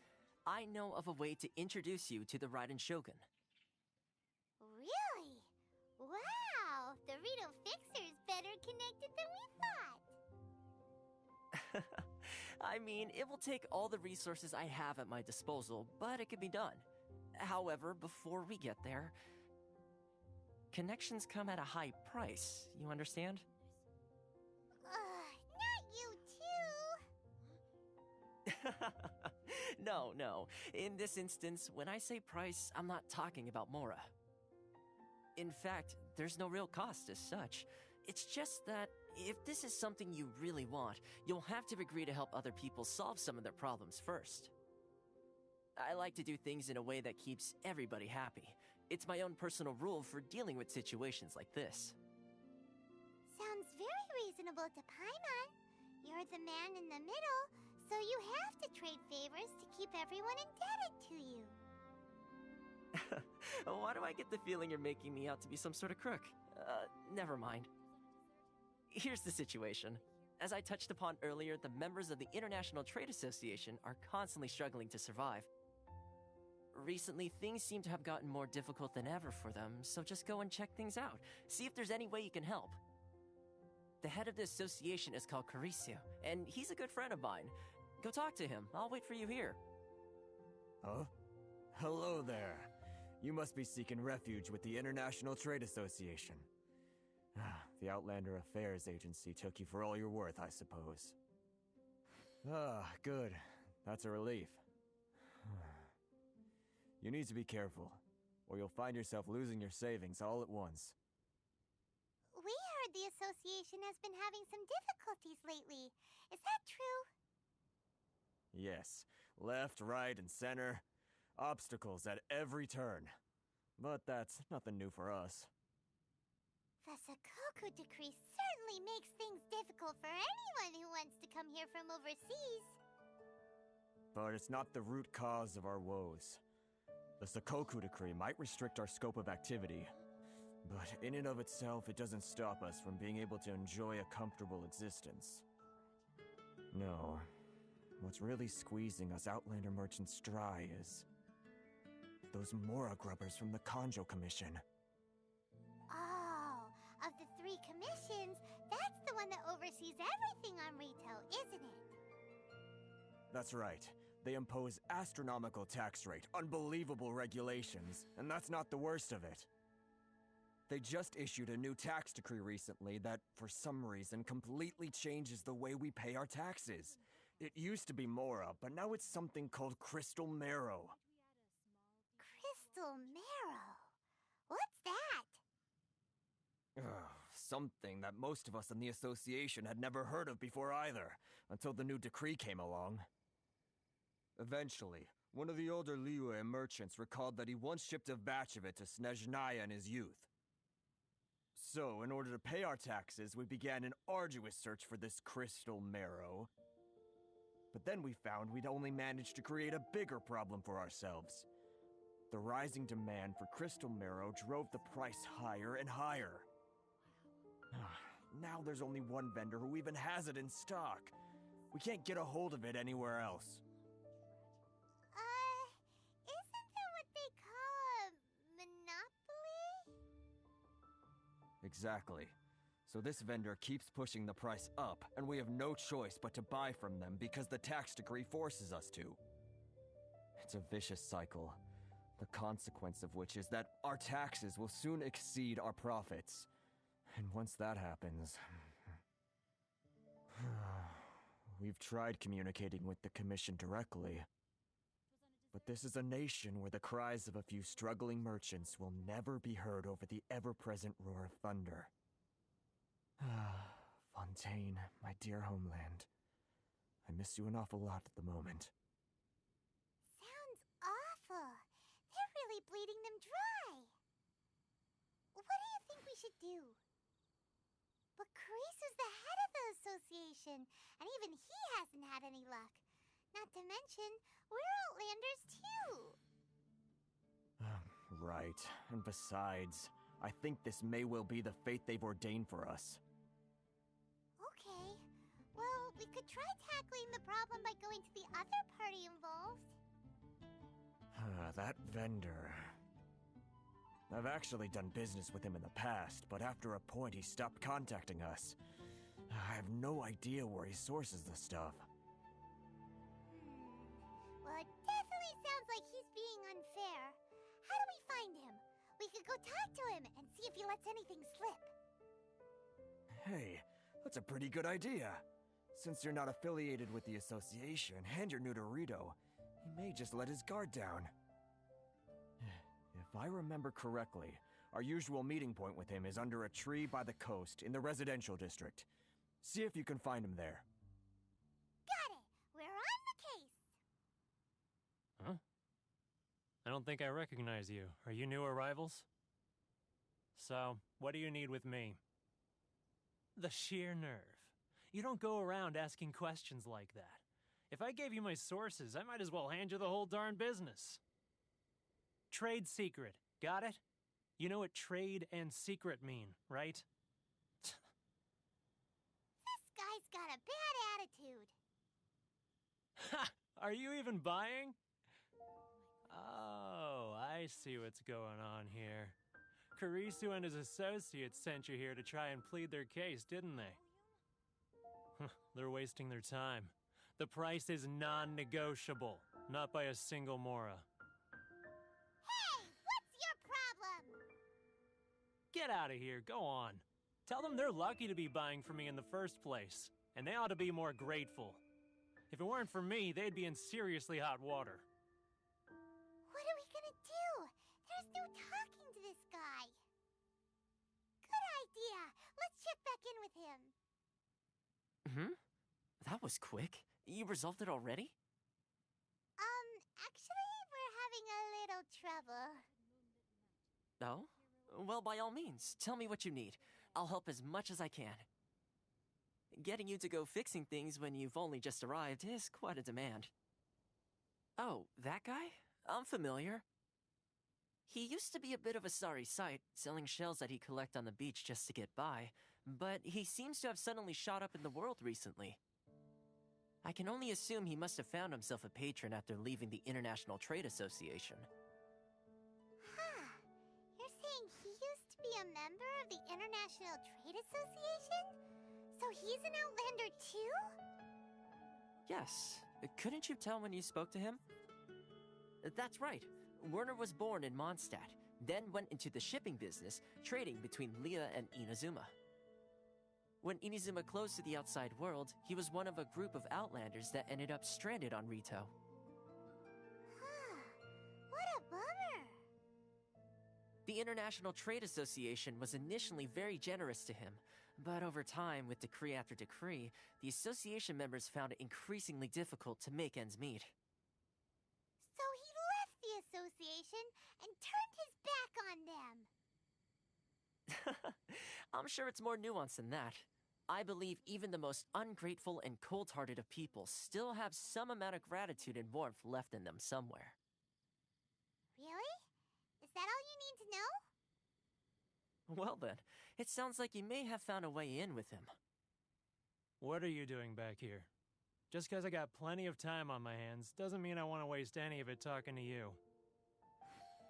I know of a way to introduce you to the Raiden Shogun. Really? Wow! The Rito Fixer's better connected than we thought. I mean, it will take all the resources I have at my disposal, but it can be done. However, before we get there, connections come at a high price, you understand? Not you too! No. In this instance, when I say price, I'm not talking about Mora. In fact, there's no real cost as such. It's just that if this is something you really want, you'll have to agree to help other people solve some of their problems first. I like to do things in a way that keeps everybody happy. It's my own personal rule for dealing with situations like this. Sounds very reasonable to Paimon. You're the man in the middle, so you have to trade favors to keep everyone indebted to you. Why do I get the feeling you're making me out to be some sort of crook? Never mind. Here's the situation. As I touched upon earlier, the members of the International Trade Association are constantly struggling to survive. Recently, things seem to have gotten more difficult than ever for them, so just go and check things out. See if there's any way you can help. The head of the association is called Karisu, and he's a good friend of mine. Go talk to him. I'll wait for you here. Huh? Hello there. You must be seeking refuge with the International Trade Association. The Outlander Affairs Agency took you for all you're worth, I suppose. Good. That's a relief. You need to be careful, or you'll find yourself losing your savings all at once. We heard the association has been having some difficulties lately. Is that true? Yes. Left, right, and center. Obstacles at every turn. But that's nothing new for us. The Sakoku decree certainly makes things difficult for anyone who wants to come here from overseas. But it's not the root cause of our woes. The Sakoku decree might restrict our scope of activity, but in and of itself, it doesn't stop us from being able to enjoy a comfortable existence. No. What's really squeezing us Outlander merchants dry is those Mora grubbers from the Kanjo Commission. Oh, of the 3 commissions, that's the one that oversees everything on Rito, isn't it? That's right. They impose astronomical tax rate, unbelievable regulations, and that's not the worst of it. They just issued a new tax decree recently that, for some reason, completely changes the way we pay our taxes. It used to be Mora, but now it's something called Crystal Marrow. Crystal marrow. What's that? Something that most of us in the association had never heard of before either, until the new decree came along. Eventually, one of the older Liyue merchants recalled that he once shipped a batch of it to Snezhnaya in his youth. So, in order to pay our taxes, we began an arduous search for this crystal marrow. But then we found we'd only managed to create a bigger problem for ourselves. The rising demand for crystal marrow drove the price higher and higher. Now there's only one vendor who even has it in stock. We can't get a hold of it anywhere else. Isn't that what they call a monopoly? Exactly. So this vendor keeps pushing the price up, and we have no choice but to buy from them because the tax decree forces us to. It's a vicious cycle, the consequence of which is that our taxes will soon exceed our profits. And once that happens... We've tried communicating with the Commission directly. But this is a nation where the cries of a few struggling merchants will never be heard over the ever-present roar of thunder. Fontaine, my dear homeland. I miss you an awful lot at the moment. Sounds awful. They're really bleeding them dry. What do you think we should do? But Carice is the head of the association, and even he hasn't had any luck. Not to mention, we're Outlanders too. Right. And besides, I think this may well be the fate they've ordained for us. Okay. Well, we could try tackling the problem by going to the other party involved. That vendor... I've actually done business with him in the past, but after a point he stopped contacting us. I have no idea where he sources the stuff. Well, it definitely sounds like he's being unfair. How do we find him? We could go talk to him and see if he lets anything slip. Hey, that's a pretty good idea. Since you're not affiliated with the association and you're new to Rito, he may just let his guard down. If I remember correctly, our usual meeting point with him is under a tree by the coast in the residential district. See if you can find him there. Got it! We're on the case! Huh? I don't think I recognize you. Are you new arrivals? So, what do you need with me? The sheer nerve. You don't go around asking questions like that. If I gave you my sources, I might as well hand you the whole darn business. Trade secret. Got it? You know what trade and secret mean, right? This guy's got a bad attitude. Ha! Are you even buying? Oh, I see what's going on here. Karisu and his associates sent you here to try and plead their case, didn't they? They're wasting their time. The price is non-negotiable, not by a single Mora. Hey, what's your problem? Get out of here, go on. Tell them they're lucky to be buying from me in the first place, and they ought to be more grateful. If it weren't for me, they'd be in seriously hot water. What are we gonna do? There's no talking to this guy. Good idea. Let's check back in with him. That was quick. You resolved it already? Actually, we're having a little trouble. Oh? Well, by all means, tell me what you need. I'll help as much as I can. Getting you to go fixing things when you've only just arrived is quite a demand. Oh, that guy? I'm familiar. He used to be a bit of a sorry sight, selling shells that he collect on the beach just to get by, but he seems to have suddenly shot up in the world recently. I can only assume he must have found himself a patron after leaving the International Trade Association. Huh. You're saying he used to be a member of the International Trade Association? So he's an Outlander too? Yes. Couldn't you tell when you spoke to him? That's right. Werner was born in Mondstadt, then went into the shipping business, trading between Leah and Inazuma. When Inazuma closed to the outside world, he was one of a group of Outlanders that ended up stranded on Rito. Huh. What a bummer. The International Trade Association was initially very generous to him, but over time, with decree after decree, the association members found it increasingly difficult to make ends meet. So he left the association and turned his back on them. I'm sure it's more nuanced than that. I believe even the most ungrateful and cold-hearted of people still have some amount of gratitude and warmth left in them somewhere. Really? Is that all you need to know? Well then, it sounds like you may have found a way in with him. What are you doing back here? Just because I got plenty of time on my hands doesn't mean I want to waste any of it talking to you.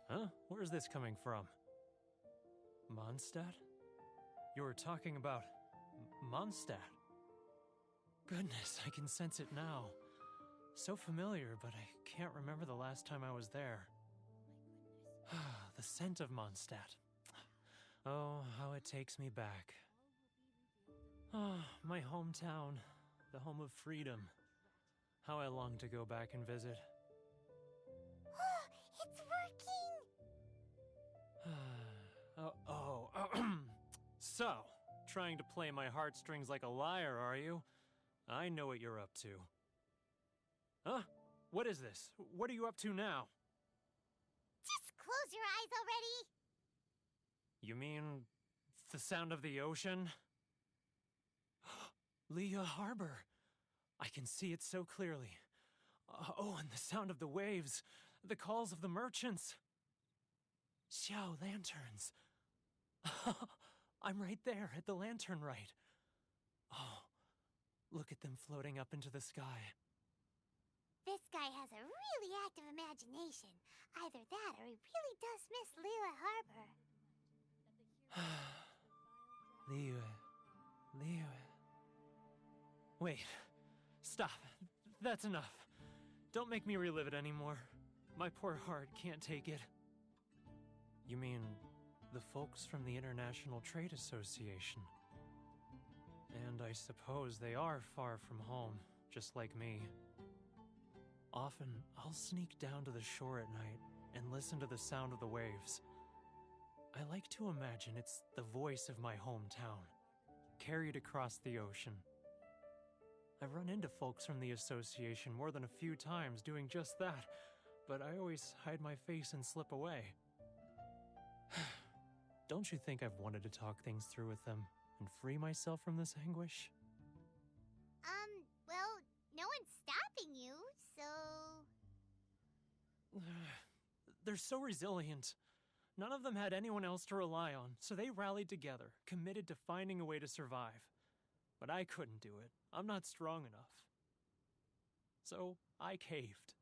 Huh? Where's this coming from? Mondstadt? You were talking about Mondstadt. Goodness, I can sense it now. So familiar, but I can't remember the last time I was there. The scent of Mondstadt. Oh, how it takes me back. Oh, my hometown, the home of freedom. How I long to go back and visit. It's working! So, trying to play my heartstrings like a liar, are you? I know what you're up to. Huh? What is this? What are you up to now? Just close your eyes already! You mean the sound of the ocean? Leah Harbor. I can see it so clearly. Oh, and the sound of the waves. The calls of the merchants. Xiao lanterns. I'm right there at the lantern right. Oh, look at them floating up into the sky. This guy has a really active imagination. Either that or he really does miss Liyue Harbor. Liyue. Wait. Stop. That's enough. Don't make me relive it anymore. My poor heart can't take it. You mean the folks from the International Trade Association? And I suppose they are far from home, just like me. Often, I'll sneak down to the shore at night and listen to the sound of the waves. I like to imagine it's the voice of my hometown, carried across the ocean. I've run into folks from the association more than a few times doing just that, but I always hide my face and slip away. Don't you think I've wanted to talk things through with them and free myself from this anguish? Well, no one's stopping you, so... They're so resilient. None of them had anyone else to rely on, so they rallied together, committed to finding a way to survive. But I couldn't do it. I'm not strong enough. So I caved.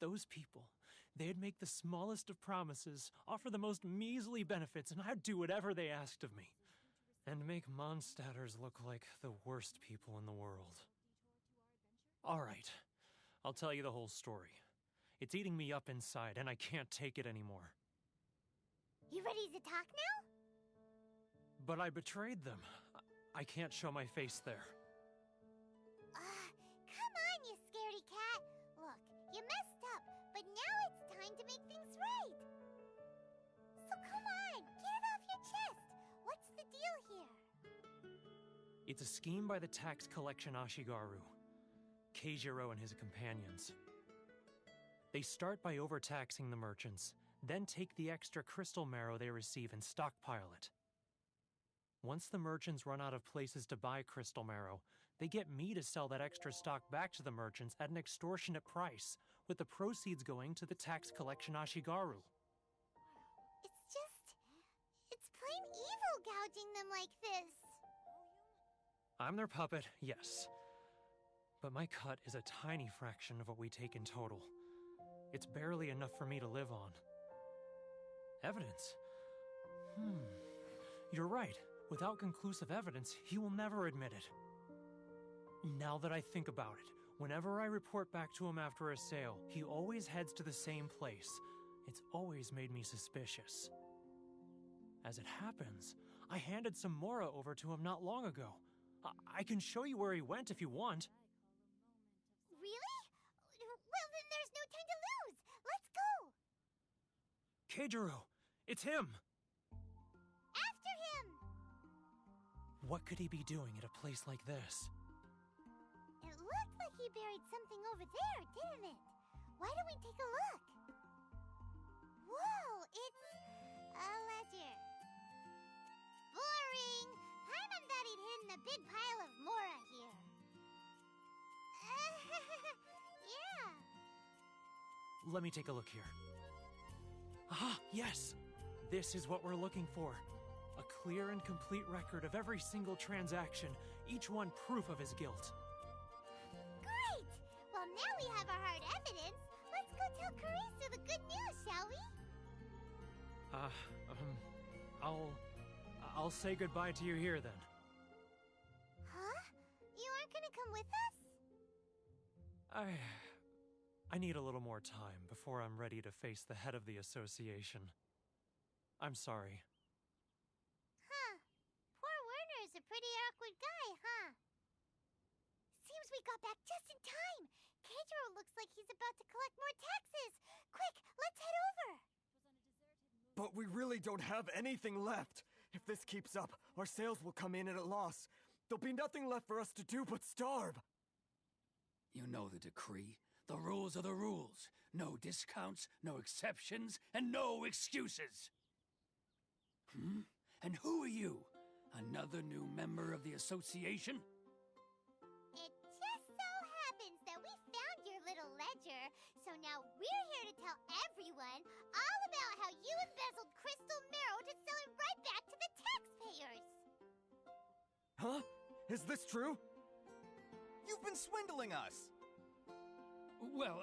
Those people, they'd make the smallest of promises, offer the most measly benefits, and I'd do whatever they asked of me. And make Mondstadters look like the worst people in the world. All right, I'll tell you the whole story. It's eating me up inside, and I can't take it anymore. You ready to talk now? But I betrayed them. I can't show my face there. Come on, you scaredy cat. Look, you messed up, but now it's time to make things right. So come on, get it off your chest. What's the deal here? It's a scheme by the tax collection Ashigaru, Keijiro and his companions. They start by overtaxing the merchants, then take the extra crystal marrow they receive and stockpile it. Once the merchants run out of places to buy crystal marrow, they get me to sell that extra stock back to the merchants at an extortionate price, with the proceeds going to the tax collection Ashigaru. It's plain evil gouging them like this. I'm their puppet, yes. But my cut is a tiny fraction of what we take in total. It's barely enough for me to live on. Evidence? You're right. Without conclusive evidence, he will never admit it. Now that I think about it, whenever I report back to him after a sale, he always heads to the same place. It's always made me suspicious. As it happens, I handed some Mora over to him not long ago. I can show you where he went if you want. Really? Well, then there's no time to lose. Let's go! Keijiro, It's him! After him! What could he be doing at a place like this? It looked like he buried something over there, didn't it? Why don't we take a look? Whoa, it's a ledger. Boring! Paimon thought he'd hidden a big pile of Mora here. Yeah. Let me take a look here. Ah, yes! This is what we're looking for. A clear and complete record of every single transaction, each one proof of his guilt. Great! Well, now we have our hard evidence. Let's go tell Karisu the good news, shall we? I'll say goodbye to you here then. Huh? You aren't gonna come with us? I need a little more time before I'm ready to face the head of the association. I'm sorry. Huh. Poor Werner's a pretty awkward guy, huh? Seems we got back just in time. Keijiro looks like he's about to collect more taxes. Quick, let's head over. But we really don't have anything left. If this keeps up, our sales will come in at a loss. There'll be nothing left for us to do but starve. You know the decree. The rules are the rules. No discounts, no exceptions, and no excuses. And who are you? Another new member of the association? It just so happens that we found your little ledger, so now we're here to tell everyone all about how you embezzled crystal marrow to sell it right back to the taxpayers. Huh? Is this true? You've been swindling us! Well,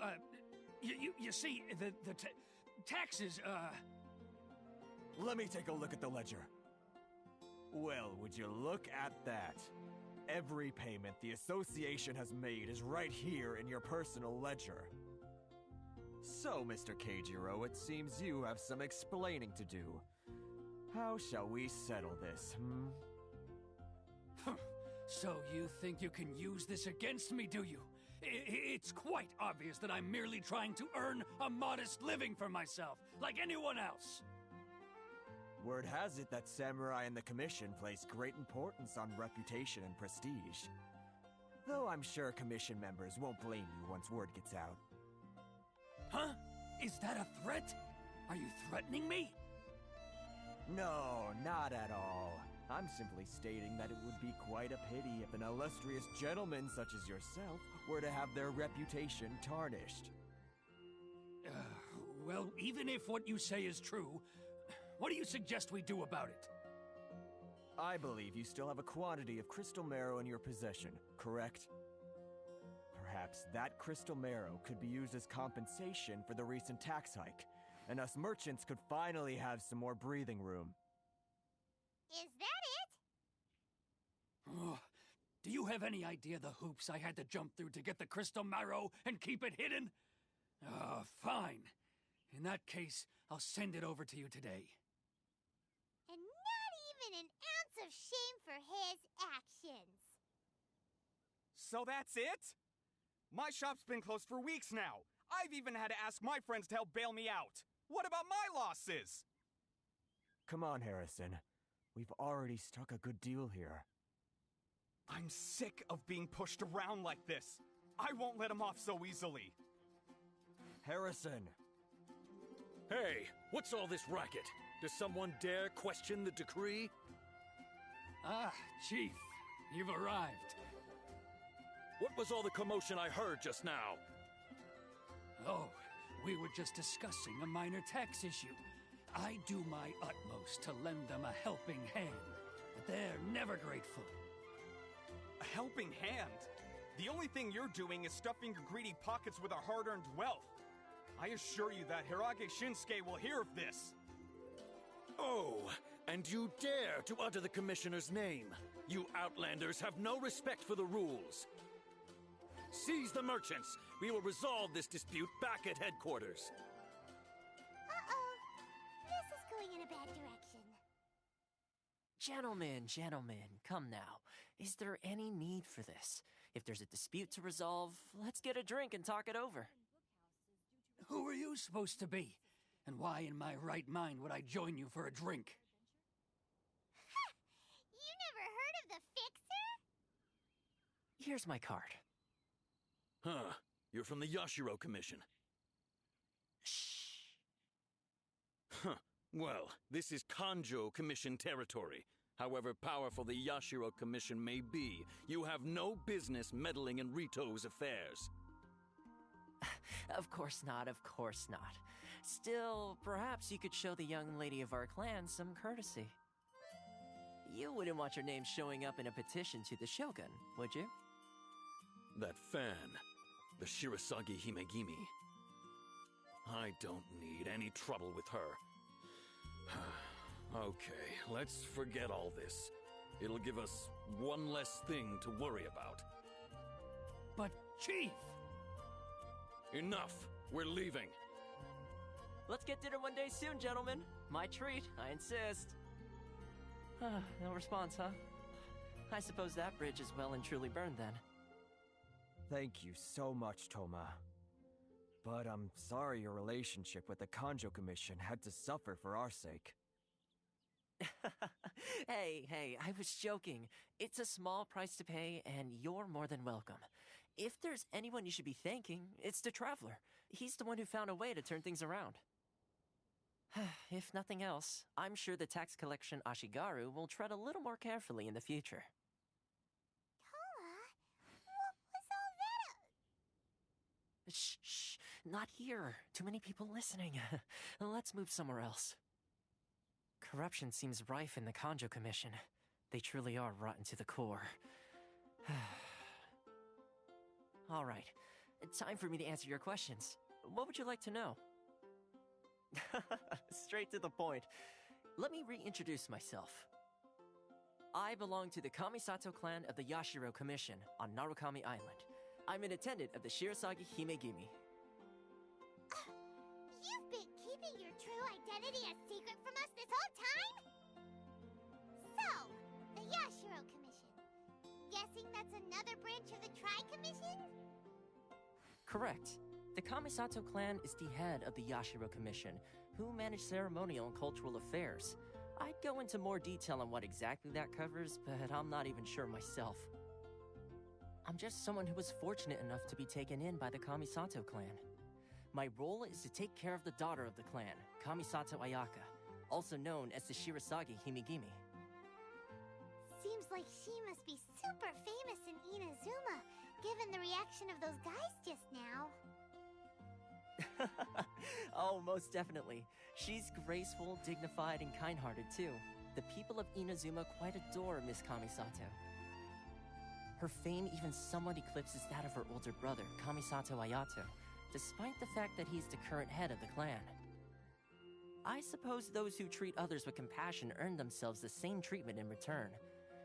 you see, the taxes, Let me take a look at the ledger. Well, would you look at that? Every payment the association has made is right here in your personal ledger. So, Mr. Keijiro, it seems you have some explaining to do. How shall we settle this, So you think you can use this against me, do you? It's quite obvious that I'm merely trying to earn a modest living for myself, like anyone else. Word has it that Samurai and the Commission place great importance on reputation and prestige. Though I'm sure Commission members won't blame you once word gets out. Huh? Is that a threat? Are you threatening me? No, not at all. I'm simply stating that it would be quite a pity if an illustrious gentleman such as yourself were to have their reputation tarnished. Well, even if what you say is true, what do you suggest we do about it? I believe you still have a quantity of crystal marrow in your possession, correct? Perhaps that crystal marrow could be used as compensation for the recent tax hike, and us merchants could finally have some more breathing room. Is that it? Oh, do you have any idea the hoops I had to jump through to get the crystal marrow and keep it hidden? Fine. In that case, I'll send it over to you today. And not even an ounce of shame for his actions. So that's it? My shop's been closed for weeks now. I've even had to ask my friends to help bail me out. What about my losses? Come on, Harrison. We've already struck a good deal here. I'm sick of being pushed around like this. I won't let him off so easily. Harrison! Hey, what's all this racket? Does someone dare question the decree? Ah, Chief, you've arrived. What was all the commotion I heard just now? Oh, we were just discussing a minor tax issue. I do my utmost to lend them a helping hand, but they're never grateful. A helping hand? The only thing you're doing is stuffing your greedy pockets with our hard-earned wealth. I assure you that Hirage Shinsuke will hear of this. Oh, and you dare to utter the Commissioner's name. You Outlanders have no respect for the rules. Seize the merchants. We will resolve this dispute back at headquarters. Uh-oh. This is going in a bad direction. Gentlemen, come now. Is there any need for this? If there's a dispute to resolve, let's get a drink and talk it over. Who are you supposed to be? And why in my right mind would I join you for a drink? You never heard of the Fixer? Here's my card. Huh. You're from the Yashiro Commission. Shh. Huh. Well, this is Kanjo Commission territory. However powerful the Yashiro Commission may be, you have no business meddling in Rito's affairs. Of course not, of course not. Still, perhaps you could show the young lady of our clan some courtesy. You wouldn't want your name showing up in a petition to the Shogun, would you? That fan, the Shirasagi Himegimi. I don't need any trouble with her. Okay, let's forget all this. It'll give us one less thing to worry about. But, Chief! Enough! We're leaving. Let's get dinner one day soon, gentlemen. My treat, I insist. No response, huh? I suppose that bridge is well and truly burned then. Thank you so much, Toma. But I'm sorry your relationship with the Kanjo Commission had to suffer for our sake. Hey, I was joking. It's a small price to pay, and you're more than welcome. If there's anyone you should be thanking, it's the Traveler. He's the one who found a way to turn things around. If nothing else, I'm sure the tax collection Ashigaru will tread a little more carefully in the future. Toma, what was all that? Shh, not here. Too many people listening. Let's move somewhere else. Corruption seems rife in the Kanjo Commission. They truly are rotten to the core. Alright, time for me to answer your questions. What would you like to know? Straight to the point. Let me reintroduce myself. I belong to the Kamisato clan of the Yashiro Commission on Narukami Island. I'm an attendant of the Shirasagi Himegimi. You've been keeping your true identity a secret from us this whole time? So, the Yashiro Commission. Guessing that's another branch of the Tri-Commission? Correct. The Kamisato clan is the head of the Yashiro Commission, who manage ceremonial and cultural affairs. I'd go into more detail on what exactly that covers, but I'm not even sure myself. I'm just someone who was fortunate enough to be taken in by the Kamisato clan. My role is to take care of the daughter of the clan, Kamisato Ayaka, also known as the Shirasagi Himegimi. Seems like she must be super famous in Inazuma, given the reaction of those guys just now. Oh, most definitely. She's graceful, dignified, and kind-hearted too. The people of Inazuma quite adore Miss Kamisato. Her fame even somewhat eclipses that of her older brother, Kamisato Ayato, despite the fact that he's the current head of the clan. I suppose those who treat others with compassion earn themselves the same treatment in return.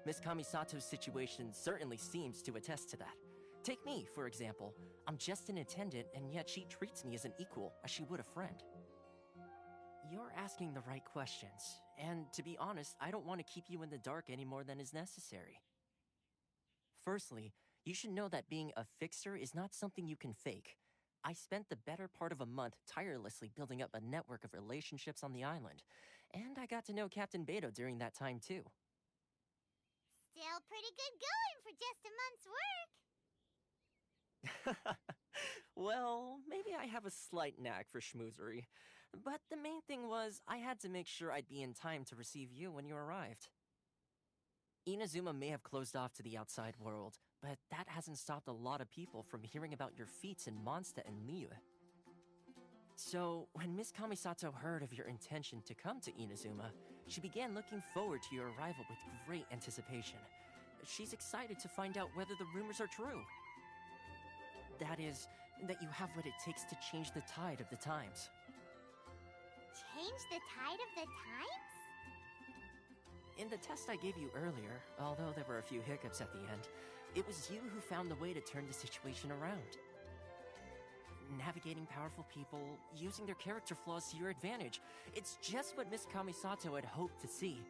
Miss Kamisato's situation certainly seems to attest to that. Take me, for example. I'm just an attendant, and yet she treats me as an equal, as she would a friend. You're asking the right questions, and to be honest, I don't want to keep you in the dark any more than is necessary. Firstly, you should know that being a fixer is not something you can fake. I spent the better part of a month tirelessly building up a network of relationships on the island, and I got to know Captain Beto during that time too. Still pretty good going for just a month's work. Well, maybe I have a slight knack for schmoozery, but the main thing was I had to make sure I'd be in time to receive you when you arrived. Inazuma may have closed off to the outside world, but that hasn't stopped a lot of people from hearing about your feats in Mondstadt and Liyue. So, when Miss Kamisato heard of your intention to come to Inazuma, she began looking forward to your arrival with great anticipation. She's excited to find out whether the rumors are true. That is, that you have what it takes to change the tide of the times. Change the tide of the times? In the test I gave you earlier, although there were a few hiccups at the end, it was you who found the way to turn the situation around. Navigating powerful people, using their character flaws to your advantage, it's just what Miss Kamisato had hoped to see.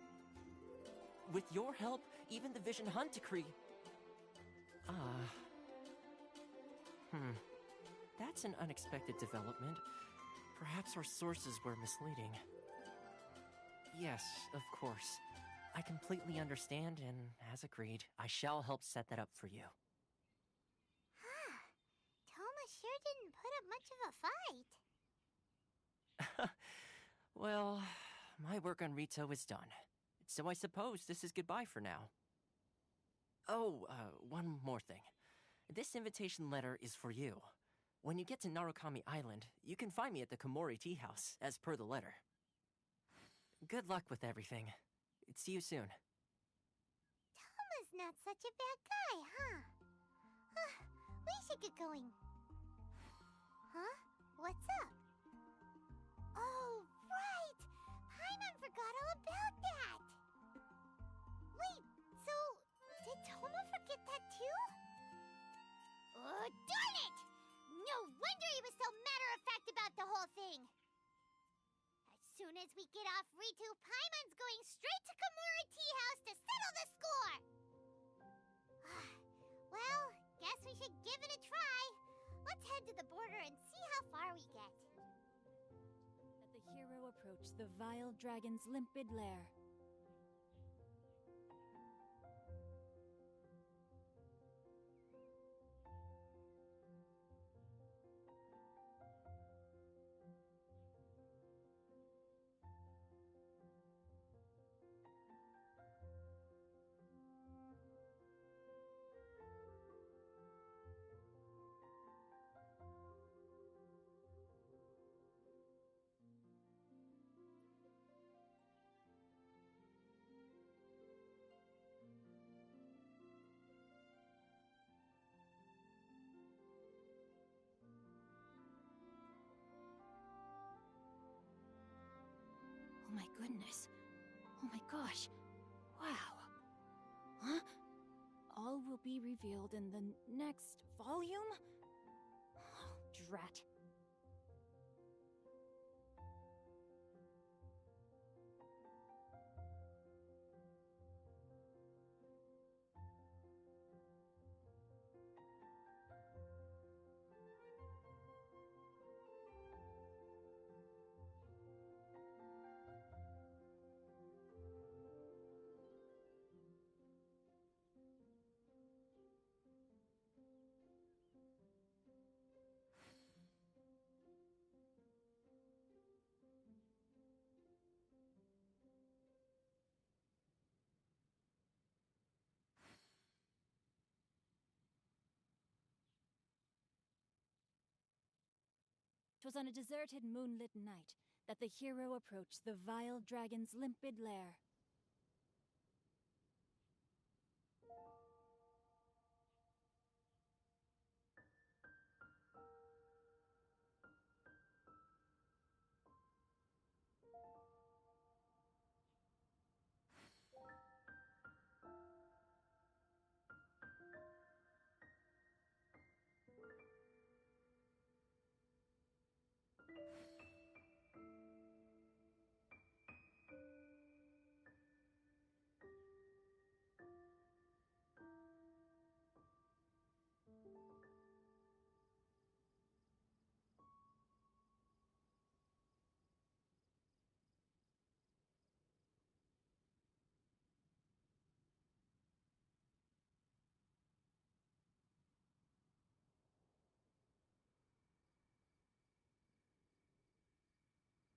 With your help, even the Vision Hunt decree... That's an unexpected development. Perhaps our sources were misleading. Yes, of course. I completely understand, and as agreed, I shall help set that up for you. Toma sure didn't put up much of a fight. Well, my work on Rito is done. So I suppose this is goodbye for now. Oh, one more thing. This invitation letter is for you. When you get to Narukami Island, you can find me at the Komori Tea House, as per the letter. Good luck with everything. See you soon. Toma's not such a bad guy, huh? We should get going. Huh? What's up? Oh, right! Paimon forgot all about that! Wait, so did Toma forget that too? Oh, darn it! No wonder he was so matter-of-fact about the whole thing! As soon as we get off Ritu, Paimon's going straight to Komori Tea House to settle the score! Well, guess we should give it a try. Let's head to the border and see how far we get. That the hero approach the vile dragon's limpid lair. Oh my goodness. Oh my gosh. Wow. Huh? All will be revealed in the next volume? Oh, drat. Twas on a deserted moonlit night that the hero approached the vile dragon's limpid lair.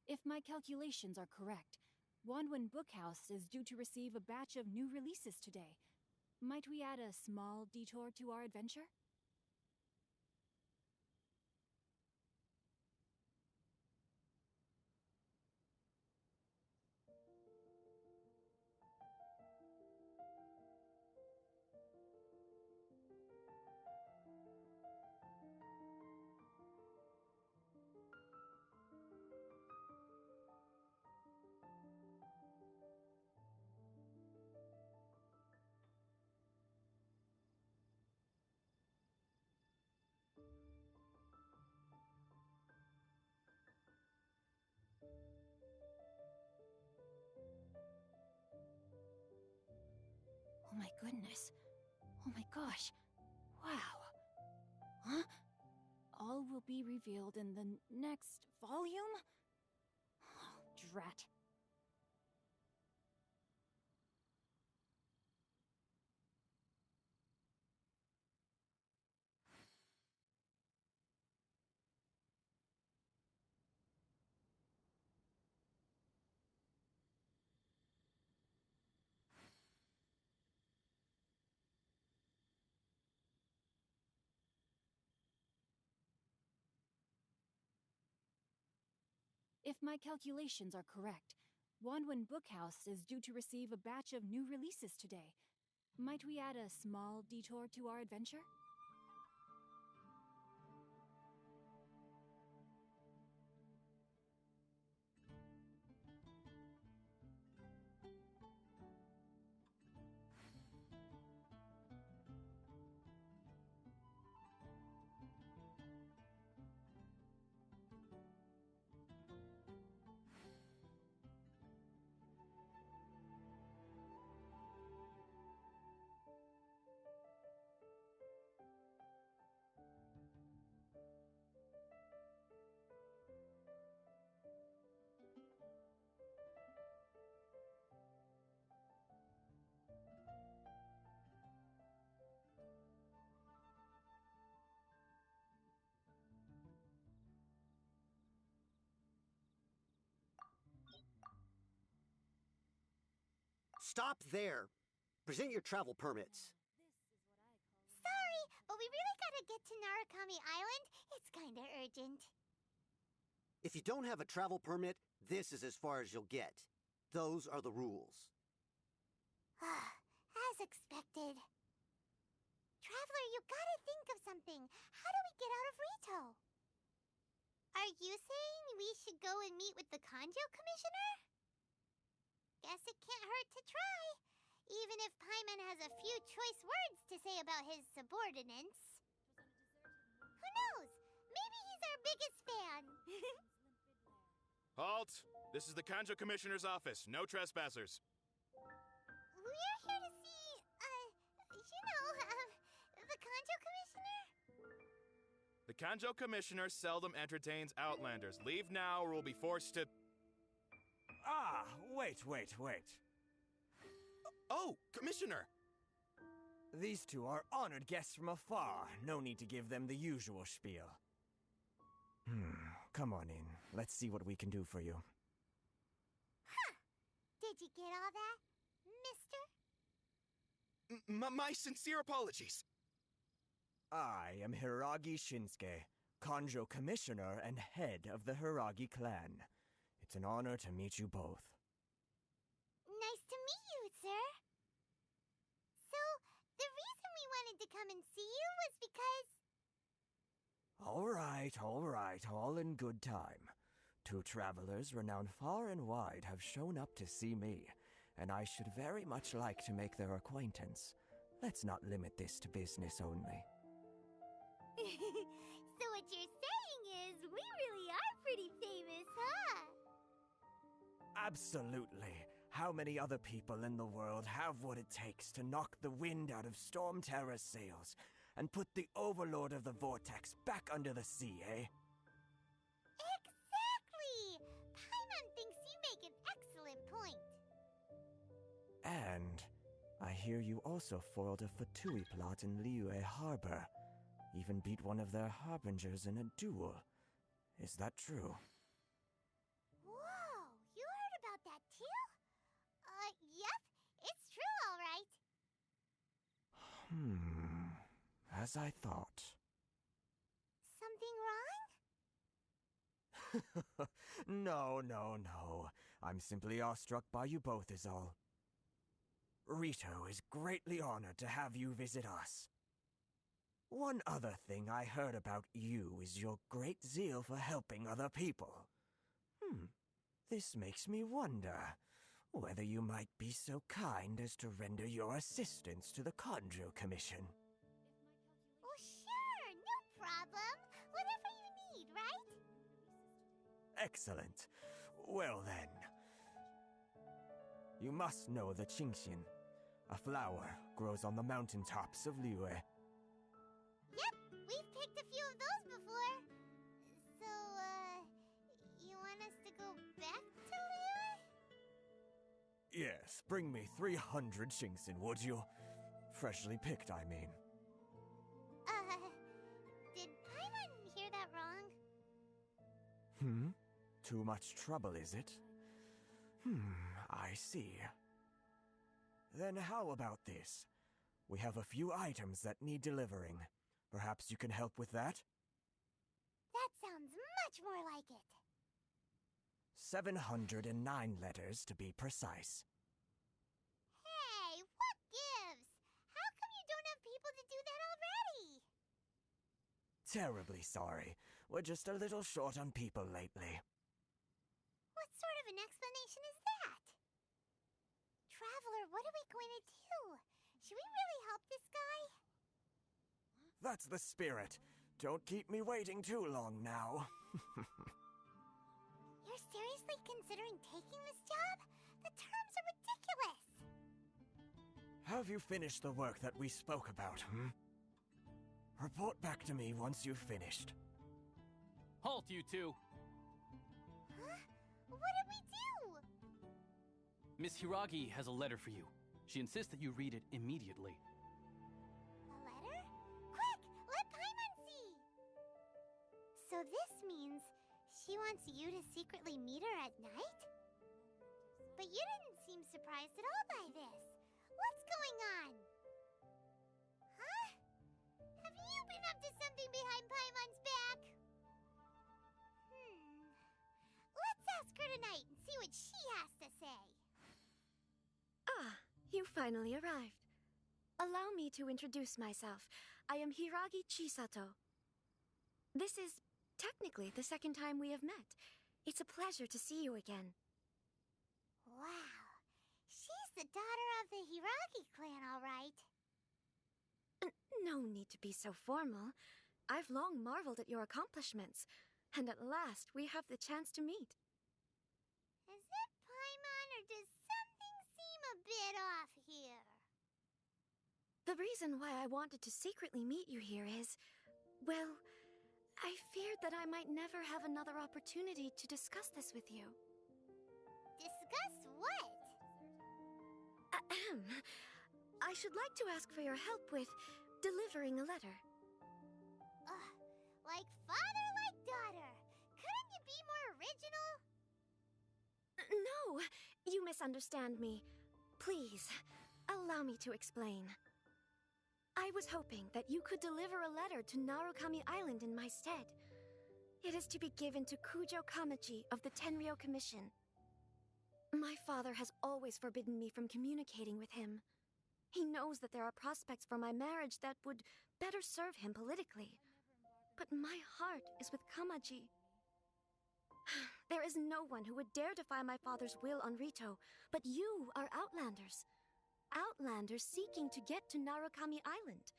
If my calculations are correct, Wanwen Bookhouse is due to receive a batch of new releases today. Might we add a small detour to our adventure? Oh my goodness. Oh my gosh. Wow. Huh? all will be revealed in the next volume? Drat. If my calculations are correct, Wanwen Bookhouse is due to receive a batch of new releases today. Might we add a small detour to our adventure? Stop there. Present your travel permits. Sorry, but we really gotta get to Narukami Island. It's kinda urgent. If you don't have a travel permit, this is as far as you'll get. Those are the rules. As expected. Traveler, you gotta think of something. How do we get out of Rito? Are you saying we should go and meet with the Kanjo Commissioner? Guess it can't hurt to try. Even if Paimon has a few choice words to say about his subordinates. Who knows? Maybe he's our biggest fan. Halt! This is the Kanjo Commissioner's office. No trespassers. We're here to see, the Kanjo Commissioner? The Kanjo Commissioner seldom entertains outlanders. Leave now or we'll be forced to... Ah, wait. Oh, Commissioner! These two are honored guests from afar. No need to give them the usual spiel. Come on in. Let's see what we can do for you. Did you get all that, mister? My sincere apologies. I am Hiragi Shinsuke, Kanjo Commissioner and head of the Hiragi clan. It's an honor to meet you both. Nice to meet you, sir. So, the reason we wanted to come and see you was because... All right, all in good time. Two travelers renowned far and wide have shown up to see me, and I should very much like to make their acquaintance. Let's not limit this to business only. So what you're saying is, we really are pretty famous, huh? Absolutely. How many other people in the world have what it takes to knock the wind out of Storm Terror's sails and put the Overlord of the Vortex back under the sea, eh? Exactly! Paimon thinks you make an excellent point. And I hear you also foiled a Fatui plot in Liyue Harbor. Even beat one of their harbingers in a duel. Is that true? Whoa, you heard about that too? Yep, it's true, all right. As I thought. Something wrong? No. I'm simply awestruck by you both is all. Rito is greatly honored to have you visit us. One other thing I heard about you is your great zeal for helping other people. This makes me wonder whether you might be so kind as to render your assistance to the Kanjo Commission. Well, sure, no problem. Whatever you need, right? Excellent. Well then. You must know the Genshin. A flower grows on the mountaintops of Liyue. Yep, we've picked a few of those before. Yes, bring me 300 Shinxin, would you? Freshly picked, I mean. Did Paimon hear that wrong? Too much trouble, is it? I see. Then how about this? We have a few items that need delivering. Perhaps you can help with that? That sounds much more like it. 709 letters, to be precise. Hey, what gives? How come you don't have people to do that already? Terribly sorry. We're just a little short on people lately. What sort of an explanation is that? Traveler, what are we going to do? Should we really help this guy? That's the spirit. Don't keep me waiting too long now. You're seriously considering taking this job? The terms are ridiculous! Have you finished the work that we spoke about, Report back to me once you've finished. Halt, you two! Huh? What did we do? Miss Hiragi has a letter for you. She insists that you read it immediately. A letter? Quick! Let Paimon see! So this means she wants you to secretly meet her at night? But you didn't seem surprised at all by this. What's going on? Huh? Have you been up to something behind Paimon's back? Let's ask her tonight and see what she has to say. Ah, you finally arrived. Allow me to introduce myself. I am Hiragi Chisato. This is technically the second time we have met. It's a pleasure to see you again. Wow. She's the daughter of the Hiragi clan, all right. No need to be so formal. I've long marveled at your accomplishments, and at last we have the chance to meet. Is it Paimon, or does something seem a bit off here? The reason why I wanted to secretly meet you here is, well, I feared that I might never have another opportunity to discuss this with you. Discuss what? Ahem. I should like to ask for your help with delivering a letter. Like father, like daughter. Couldn't you be more original? No, you misunderstand me. Please, allow me to explain. I was hoping that you could deliver a letter to Narukami Island in my stead. It is to be given to Kujo Kamachi of the Tenryou Commission. My father has always forbidden me from communicating with him. He knows that there are prospects for my marriage that would better serve him politically. But my heart is with Kamaji. There is no one who would dare defy my father's will on Rito, but you are Outlanders. Outlanders seeking to get to Narukami Island.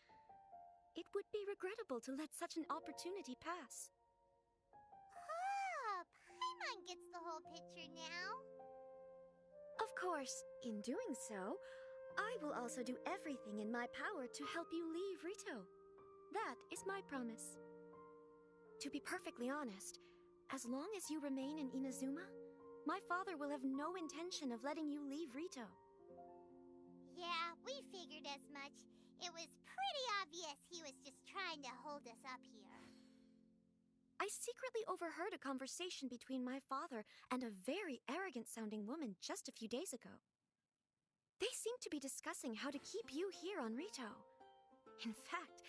It would be regrettable to let such an opportunity pass. Ah, Paimon gets the whole picture now. Of course, in doing so, I will also do everything in my power to help you leave Rito. That is my promise. To be perfectly honest, as long as you remain in Inazuma, my father will have no intention of letting you leave Rito. Yeah, we figured as much. It was pretty obvious he was just trying to hold us up here. I secretly overheard a conversation between my father and a very arrogant-sounding woman just a few days ago. They seemed to be discussing how to keep you here on Rito. In fact,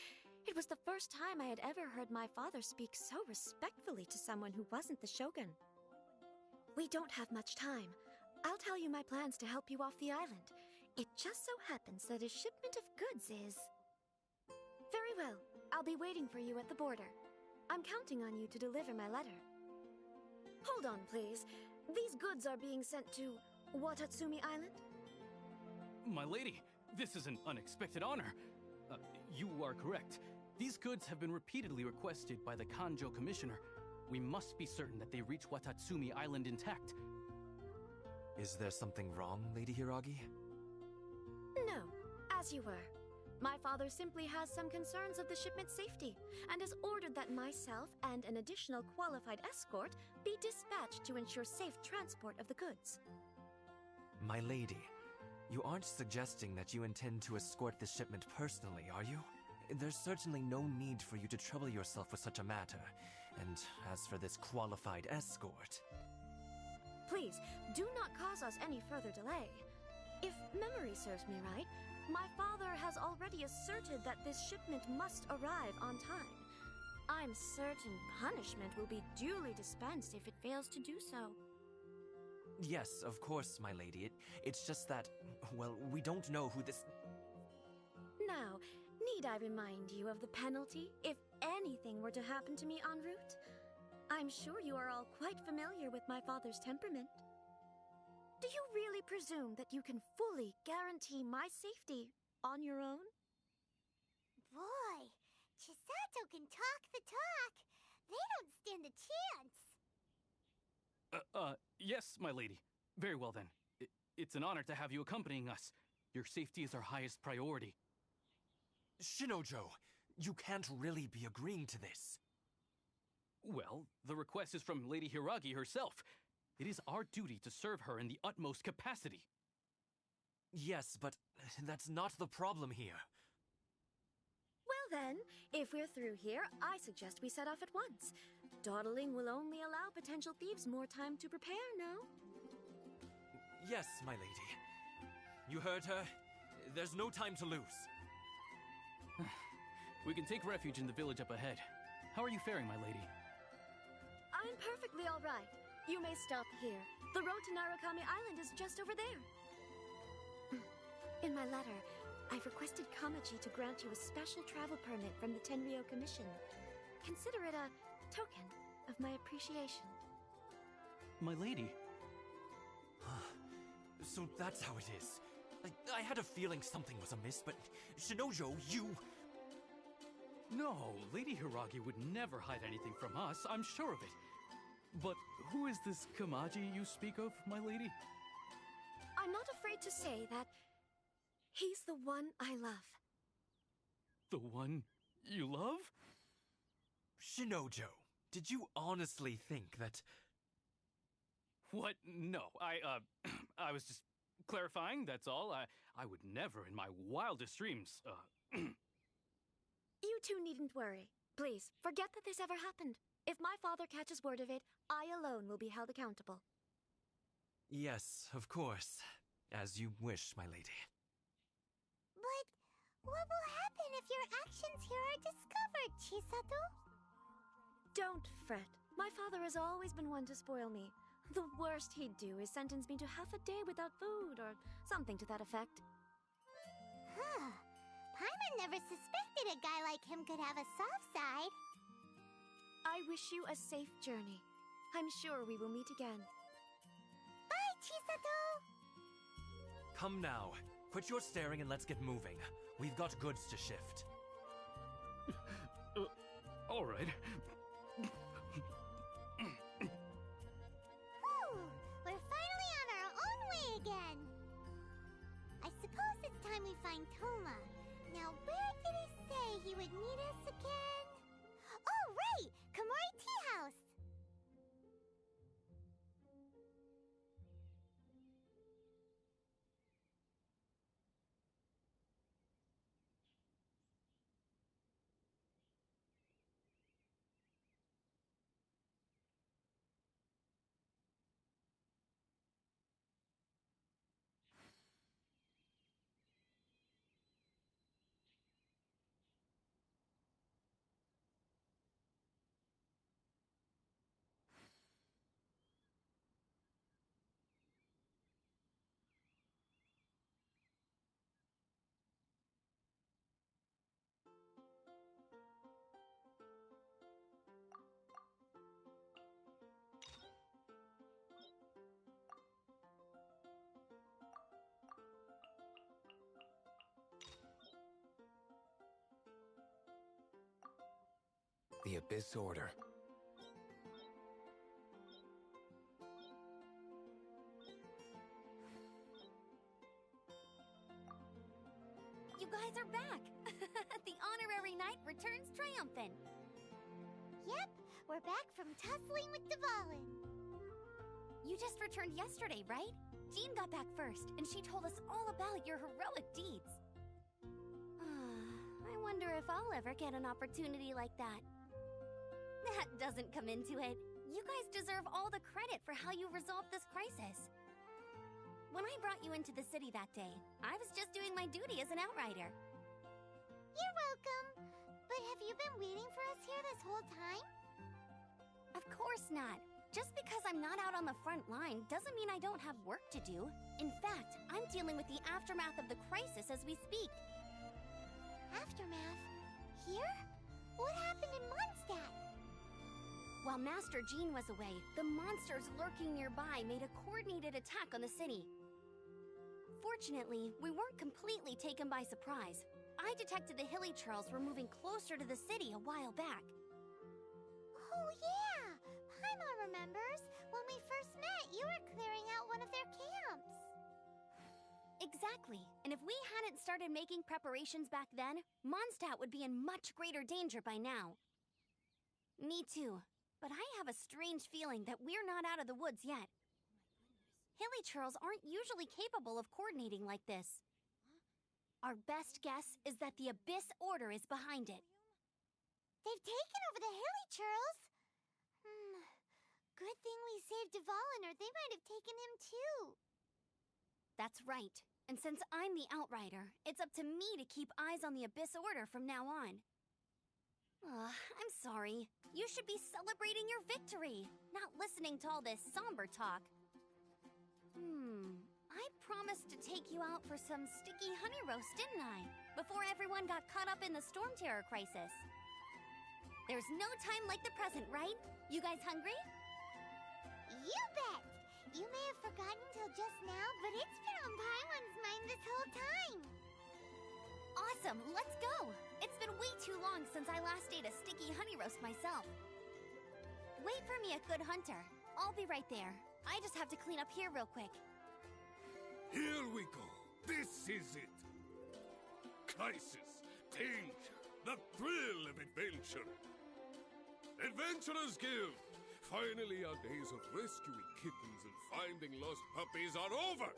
it was the first time I had ever heard my father speak so respectfully to someone who wasn't the Shogun. We don't have much time. I'll tell you my plans to help you off the island. It just so happens that a shipment of goods is... Very well. I'll be waiting for you at the border. I'm counting on you to deliver my letter. Hold on, please. These goods are being sent to Watatsumi Island? My lady, this is an unexpected honor. You are correct. These goods have been repeatedly requested by the Kanjo Commissioner. We must be certain that they reach Watatsumi Island intact. Is there something wrong, Lady Hiragi? No, as you were. My father simply has some concerns of the shipment's safety, and has ordered that myself and an additional qualified escort be dispatched to ensure safe transport of the goods. My lady, you aren't suggesting that you intend to escort the shipment personally, are you? There's certainly no need for you to trouble yourself with such a matter. And as for this qualified escort... Please, do not cause us any further delay. If memory serves me right, my father has already asserted that this shipment must arrive on time. I'm certain punishment will be duly dispensed if it fails to do so. Yes, of course, my lady. It's just that, well, we don't know who this... Now, need I remind you of the penalty if anything were to happen to me en route? I'm sure you are all quite familiar with my father's temperament. Do you really presume that you can fully guarantee my safety on your own? Boy, Chisato can talk the talk. They don't stand a chance. Yes, my lady. Very well then. It's an honor to have you accompanying us. Your safety is our highest priority. Shinojo, you can't really be agreeing to this. Well, the request is from Lady Hiragi herself. It is our duty to serve her in the utmost capacity. Yes, but that's not the problem here. Well then, if we're through here, I suggest we set off at once. Dawdling will only allow potential thieves more time to prepare, no? Yes, my lady. You heard her. There's no time to lose. We can take refuge in the village up ahead. How are you faring, my lady? I'm perfectly all right. You may stop here. The road to Narukami Island is just over there. In my letter, I've requested Kamachi to grant you a special travel permit from the Tenryo Commission. Consider it a token of my appreciation. My lady. So that's how it is. I had a feeling something was amiss, but Shinojo, you... No, Lady Hiragi would never hide anything from us, I'm sure of it. But who is this Kamaji you speak of, my lady? I'm not afraid to say that he's the one I love. The one you love? Shinojo, did you honestly think that... What? No, I was just clarifying, that's all. I would never in my wildest dreams, You two needn't worry. Please, forget that this ever happened. If my father catches word of it, I alone will be held accountable. Yes, of course. As you wish, my lady. But what will happen if your actions here are discovered, Chisato? Don't fret. My father has always been one to spoil me. The worst he'd do is sentence me to half a day without food, or something to that effect. Huh. Paimon never suspected a guy like him could have a soft side. I wish you a safe journey. I'm sure we will meet again. Bye, Chisato! Come now. Quit your staring and let's get moving. We've got goods to shift. All right. We're finally on our own way again. I suppose it's time we find Toma. Now, where did he say he would meet us again? Oh, right! Komori Tea House! The Abyss Order. You guys are back! The honorary knight returns triumphant. Yep, we're back from tussling with Dvalin. You just returned yesterday, right? Jean got back first, and she told us all about your heroic deeds. I wonder if I'll ever get an opportunity like that. That doesn't come into it. You guys deserve all the credit for how you resolved this crisis. When I brought you into the city that day, I was just doing my duty as an outrider. You're welcome. But have you been waiting for us here this whole time? Of course not. Just because I'm not out on the front line doesn't mean I don't have work to do. In fact, I'm dealing with the aftermath of the crisis as we speak. Aftermath? Here? What happened in Mondstadt? While Master Jean was away, the monsters lurking nearby made a coordinated attack on the city. Fortunately, we weren't completely taken by surprise. I detected the Hilly Churls were moving closer to the city a while back. Oh yeah! Paimon remembers. When we first met, you were clearing out one of their camps. Exactly. And if we hadn't started making preparations back then, Mondstadt would be in much greater danger by now. Me too. But I have a strange feeling that we're not out of the woods yet. Hilly Churls aren't usually capable of coordinating like this. Our best guess is that the Abyss Order is behind it. They've taken over the Hilly Churls? Good thing we saved Dvalin, or they might have taken him too. That's right. And since I'm the outrider, it's up to me to keep eyes on the Abyss Order from now on. I'm sorry. You should be celebrating your victory, not listening to all this somber talk. I promised to take you out for some sticky honey roast, didn't I? Before everyone got caught up in the storm terror crisis. There's no time like the present, right? You guys hungry? You bet! You may have forgotten till just now, but it's been on Paimon's mind this whole time. Awesome, let's go! It's been way too long since I last ate a sticky honey roast myself. Wait for me at Good Hunter. I'll be right there. I just have to clean up here real quick. Here we go. This is it. Crisis, danger, the thrill of adventure. Adventurers Guild! Finally, our days of rescuing kittens and finding lost puppies are over!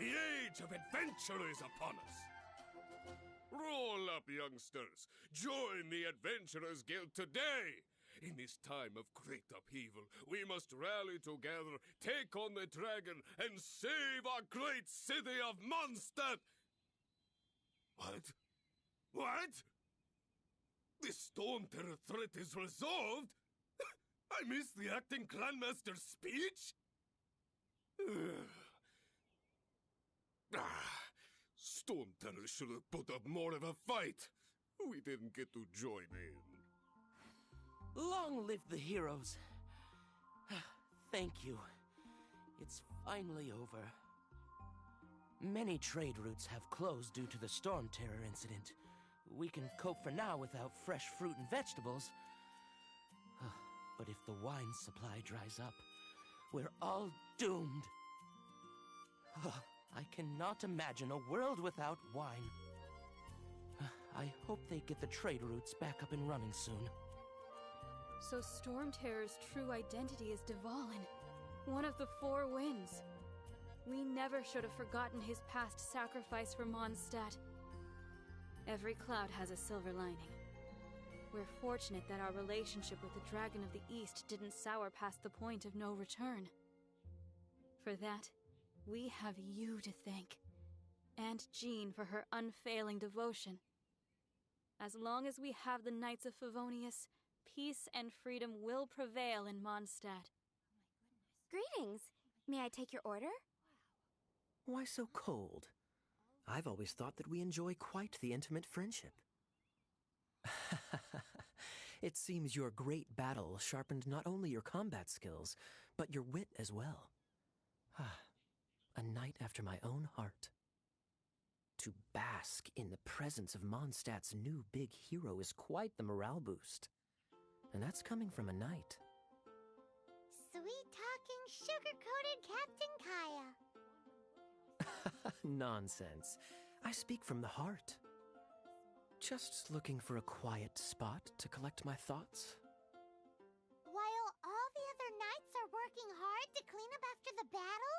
The age of adventure is upon us! Roll up, youngsters! Join the Adventurers Guild today! In this time of great upheaval, we must rally together, take on the dragon, and save our great city of Mondstadt! What? What? The Storm Terror threat is resolved? I missed the acting clanmaster's speech? Storm Terror should have put up more of a fight. We didn't get to join in. Long live the heroes. Thank you. It's finally over. Many trade routes have closed due to the Storm Terror incident. We can cope for now without fresh fruit and vegetables. But if the wine supply dries up, we're all doomed. I cannot imagine a world without wine. I hope they get the trade routes back up and running soon. So Storm Terror's true identity is Dvalin, one of the Four Winds. We never should have forgotten his past sacrifice for Mondstadt. Every cloud has a silver lining. We're fortunate that our relationship with the Dragon of the East didn't sour past the point of no return. For that, we have you to thank, and Jean for her unfailing devotion. As long as we have the Knights of Favonius, peace and freedom will prevail in Mondstadt. Greetings. May I take your order? Why so cold? I've always thought that we enjoy quite the intimate friendship. It seems your great battle sharpened not only your combat skills, but your wit as well. A knight after my own heart. To bask in the presence of Mondstadt's new big hero is quite the morale boost. And that's coming from a knight. Sweet-talking, sugar-coated Captain Kaya. Nonsense. I speak from the heart. Just looking for a quiet spot to collect my thoughts. While all the other knights are working hard to clean up after the battle?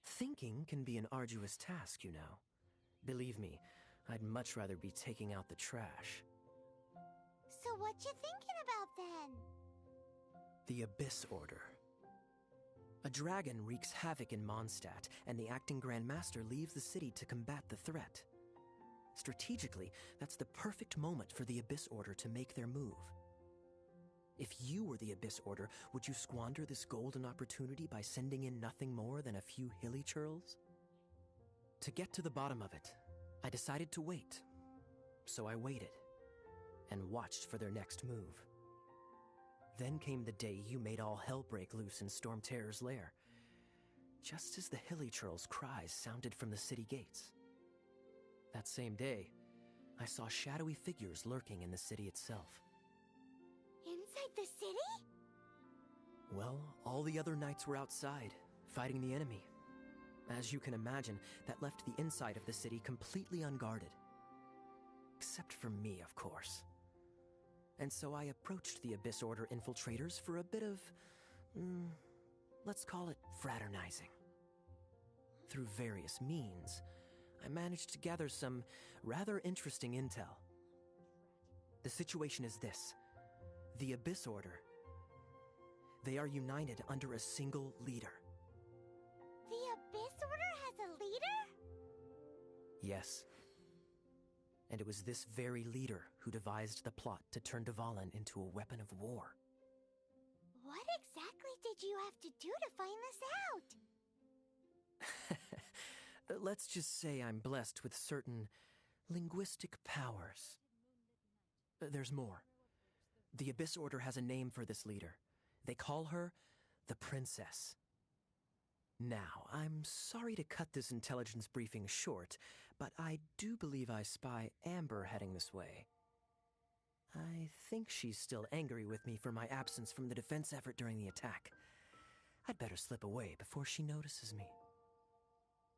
Thinking can be an arduous task, you know. Believe me, I'd much rather be taking out the trash. So what you thinking about then? The Abyss Order. A dragon wreaks havoc in Mondstadt, and the acting Grand Master leaves the city to combat the threat. Strategically, that's the perfect moment for the Abyss Order to make their move. If you were the Abyss Order, would you squander this golden opportunity by sending in nothing more than a few hilly churls? To get to the bottom of it, I decided to wait. So I waited, and watched for their next move. Then came the day you made all hell break loose in Storm Terror's lair, just as the hilly churls' cries sounded from the city gates. That same day, I saw shadowy figures lurking in the city itself. Inside the city? Well, all the other knights were outside, fighting the enemy. As you can imagine, that left the inside of the city completely unguarded. Except for me, of course. And so I approached the Abyss Order infiltrators for a bit of, let's call it fraternizing. Through various means, I managed to gather some rather interesting intel. The situation is this. The Abyss Order. They are united under a single leader. The Abyss Order has a leader? Yes. And it was this very leader who devised the plot to turn Dvalin into a weapon of war. What exactly did you have to do to find this out? Let's just say I'm blessed with certain linguistic powers. There's more. The Abyss Order has a name for this leader. They call her the Princess. Now, I'm sorry to cut this intelligence briefing short, but I do believe I spy Amber heading this way. I think she's still angry with me for my absence from the defense effort during the attack. I'd better slip away before she notices me.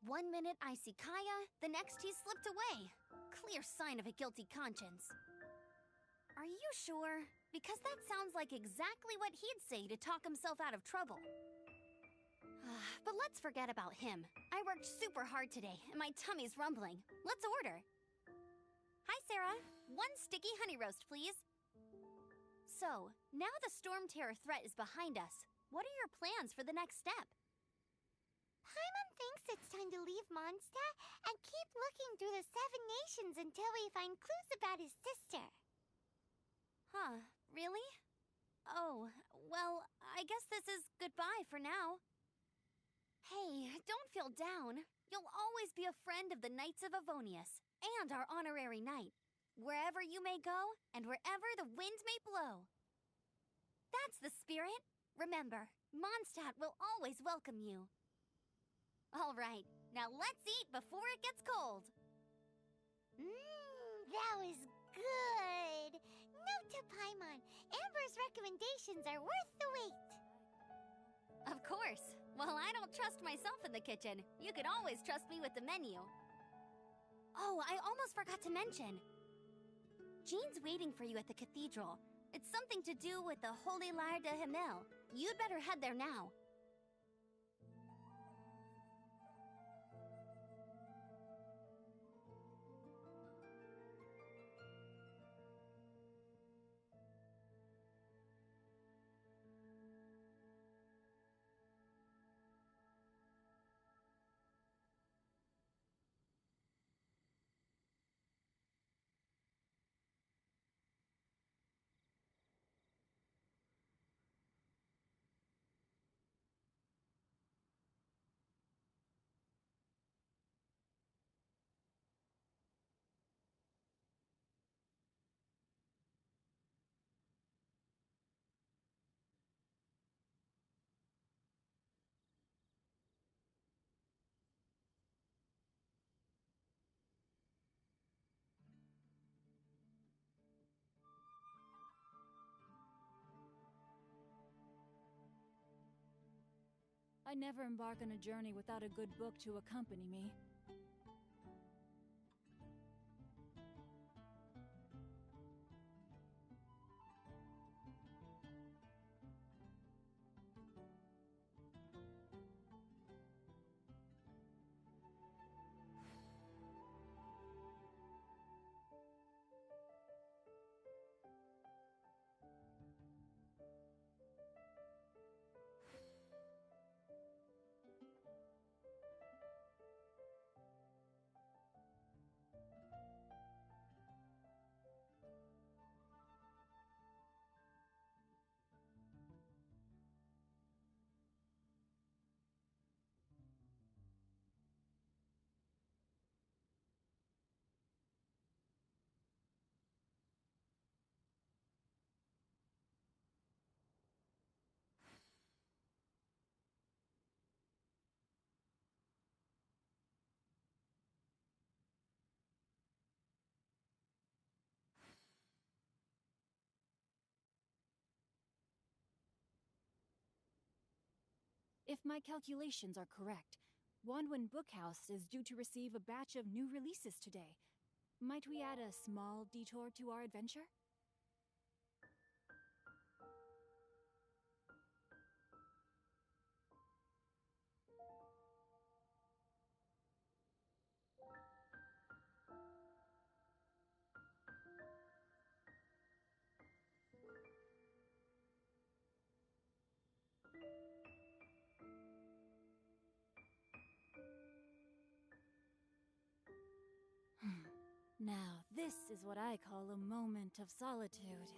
1 minute I see Kaya, the next he slipped away. Clear sign of a guilty conscience. Are you sure? Because that sounds like exactly what he'd say to talk himself out of trouble. But let's forget about him. I worked super hard today, and my tummy's rumbling. Let's order. Hi, Sarah. 1 sticky honey roast, please. So, now the Storm Terror threat is behind us. What are your plans for the next step? Paimon thinks it's time to leave Mondstadt and keep looking through the 7 nations until we find clues about his sister. Huh, really? Oh, well, I guess this is goodbye for now. Hey, don't feel down. You'll always be a friend of the Knights of Avonius, and our honorary knight. Wherever you may go, and wherever the wind may blow. That's the spirit. Remember, Mondstadt will always welcome you. All right, now let's eat before it gets cold. That was good. Note to Paimon, Amber's recommendations are worth the wait. Of course. Well, I don't trust myself in the kitchen. You can always trust me with the menu. Oh, I almost forgot to mention. Jean's waiting for you at the cathedral. It's something to do with the Holy Lyre de Himmel. You'd better head there now. I never embark on a journey without a good book to accompany me. If my calculations are correct, Wanwen Bookhouse is due to receive a batch of new releases today. Might we add a small detour to our adventure? Now, this is what I call a moment of solitude.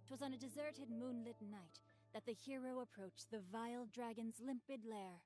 It was on a deserted moonlit night that the hero approached the vile dragon's limpid lair.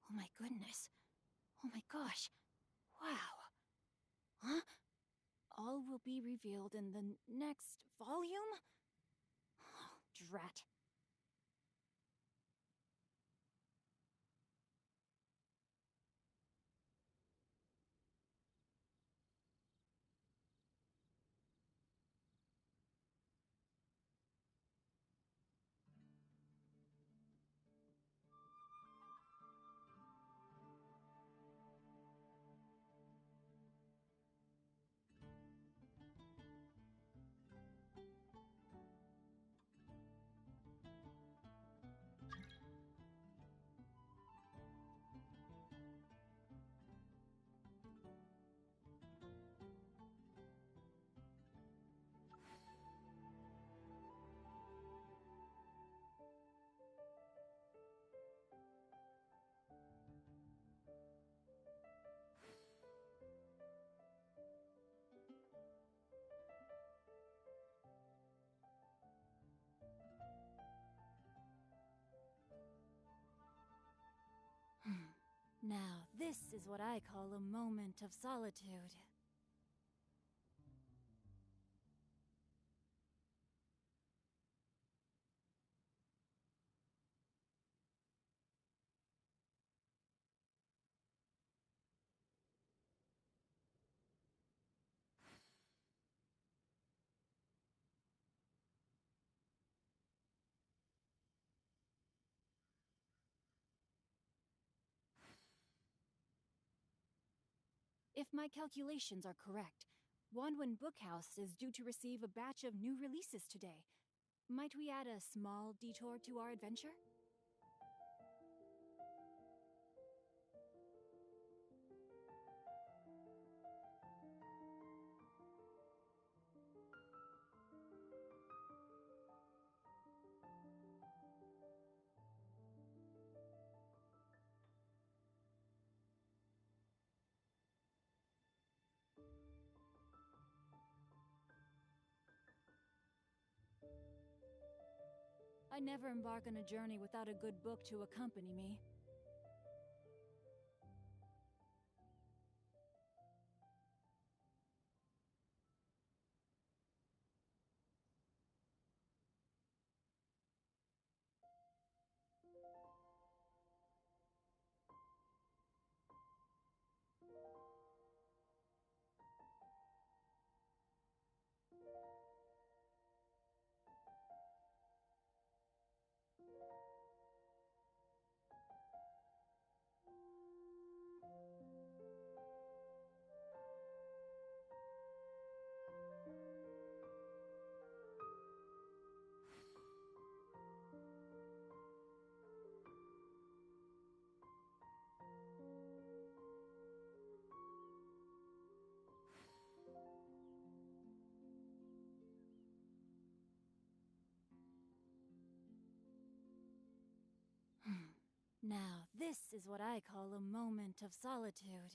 Oh my goodness. Oh my gosh. Wow. Huh? All will be revealed in the next volume? Oh, drat. Now, this is what I call a moment of solitude. If my calculations are correct, Wanwen Bookhouse is due to receive a batch of new releases today. Might we add a small detour to our adventure? I never embark on a journey without a good book to accompany me. Now, this is what I call a moment of solitude.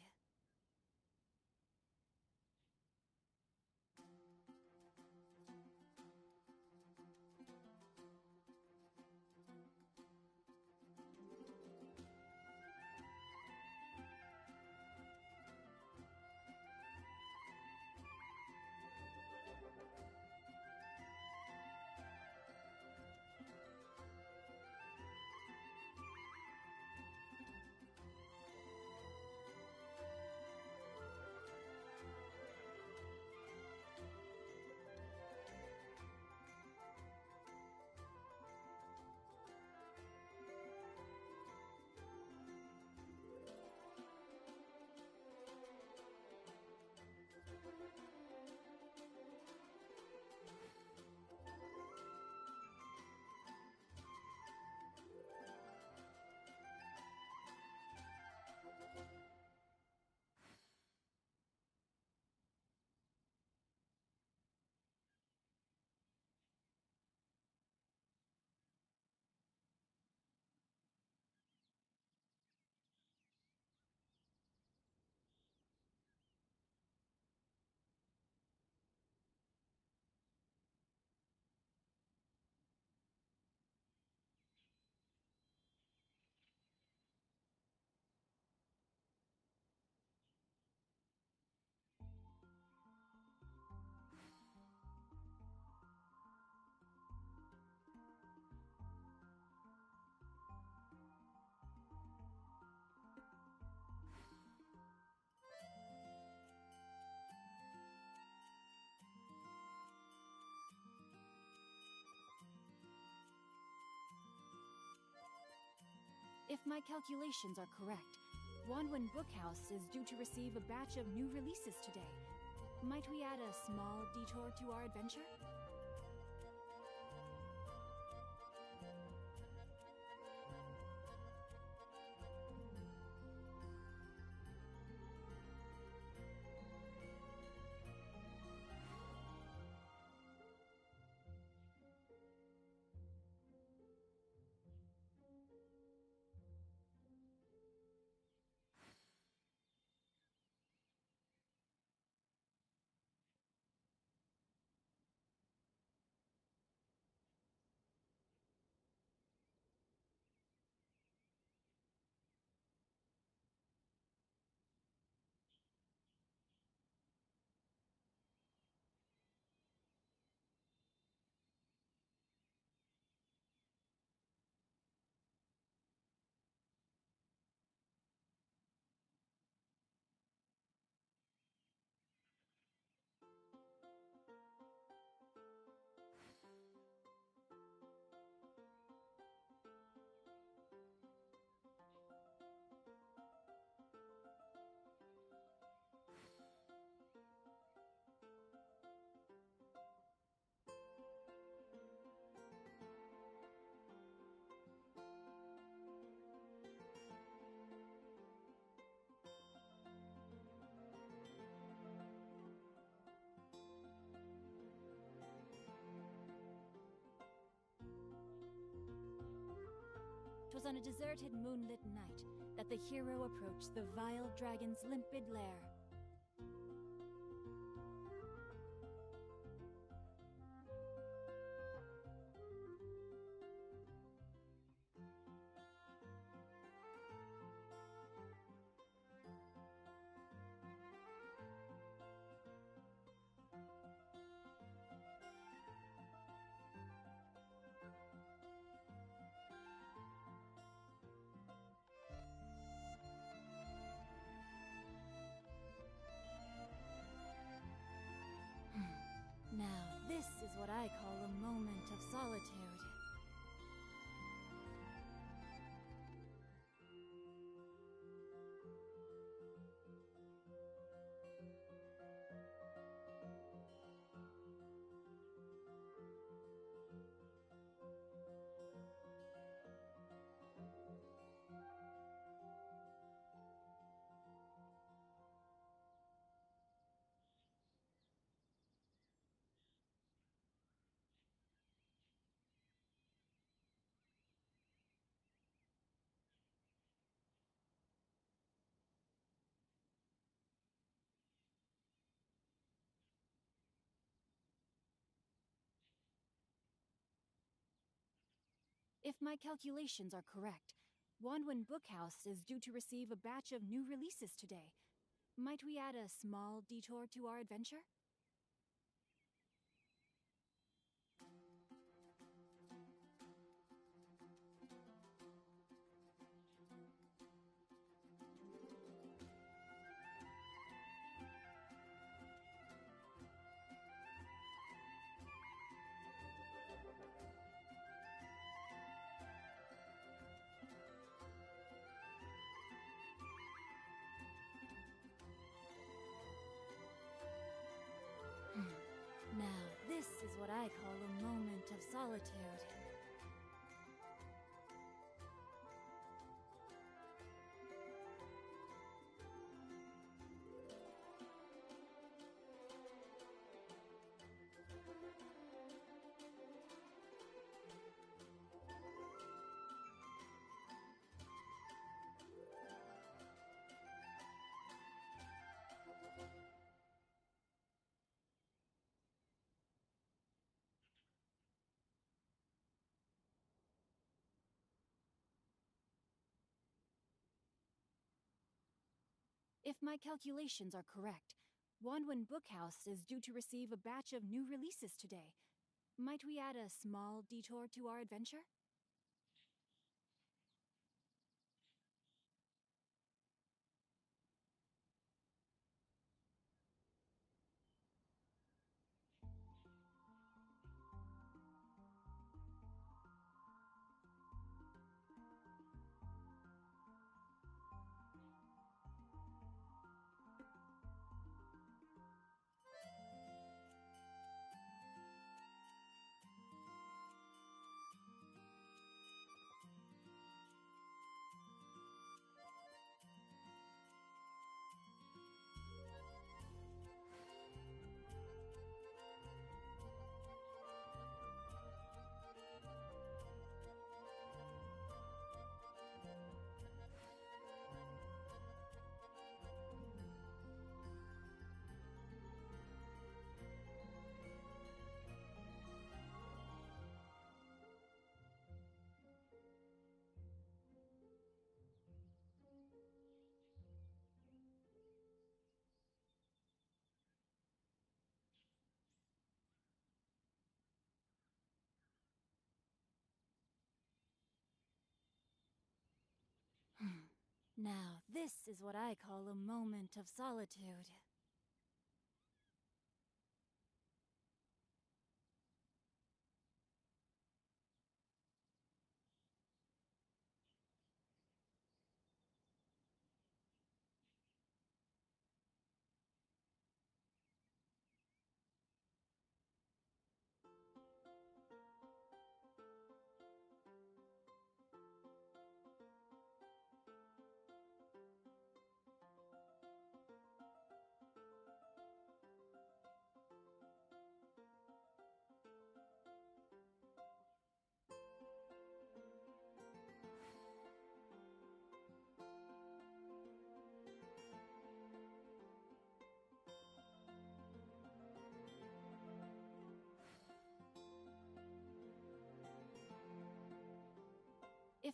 If my calculations are correct, Wanwen Bookhouse is due to receive a batch of new releases today. Might we add a small detour to our adventure? on a deserted moonlit night that the hero approached the vile dragon's limpid lair. Now, this is what I call a moment of solitude. If my calculations are correct, Wanwen Bookhouse is due to receive a batch of new releases today. Might we add a small detour to our adventure? Now, this is what I call a moment of solitude. If my calculations are correct, Wanwen Bookhouse is due to receive a batch of new releases today. Might we add a small detour to our adventure? Now, this is what I call a moment of solitude.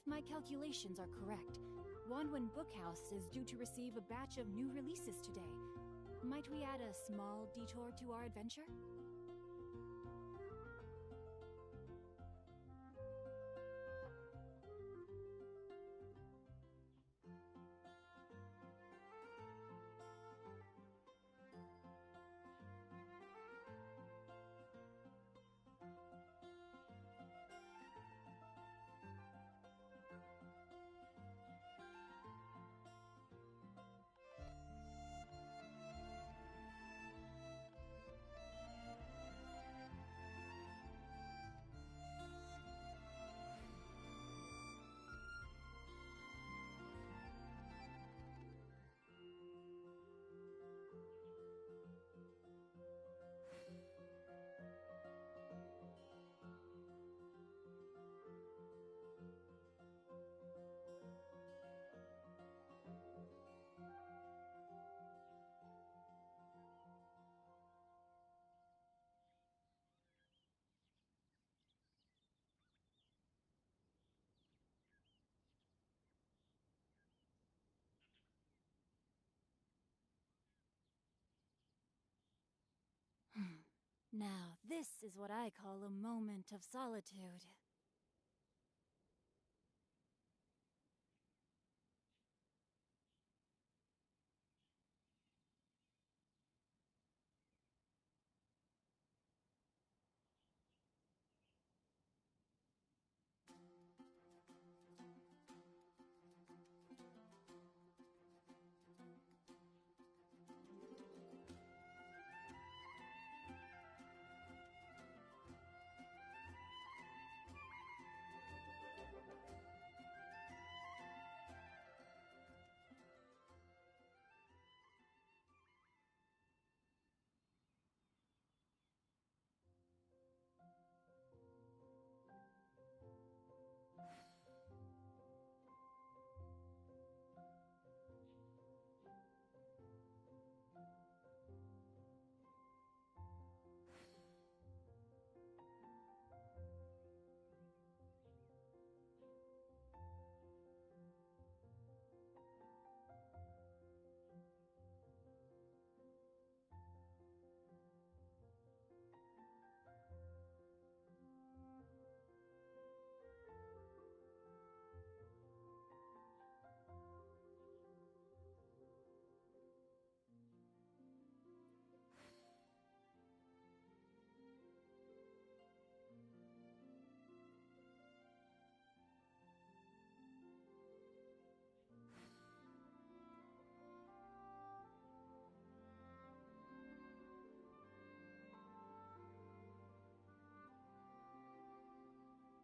my calculations are correct, Wanwen Bookhouse is due to receive a batch of new releases today. Might we add a small detour to our adventure? Now, this is what I call a moment of solitude.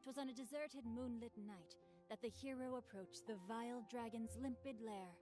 It was on a deserted moonlit night that the hero approached the vile dragon's limpid lair.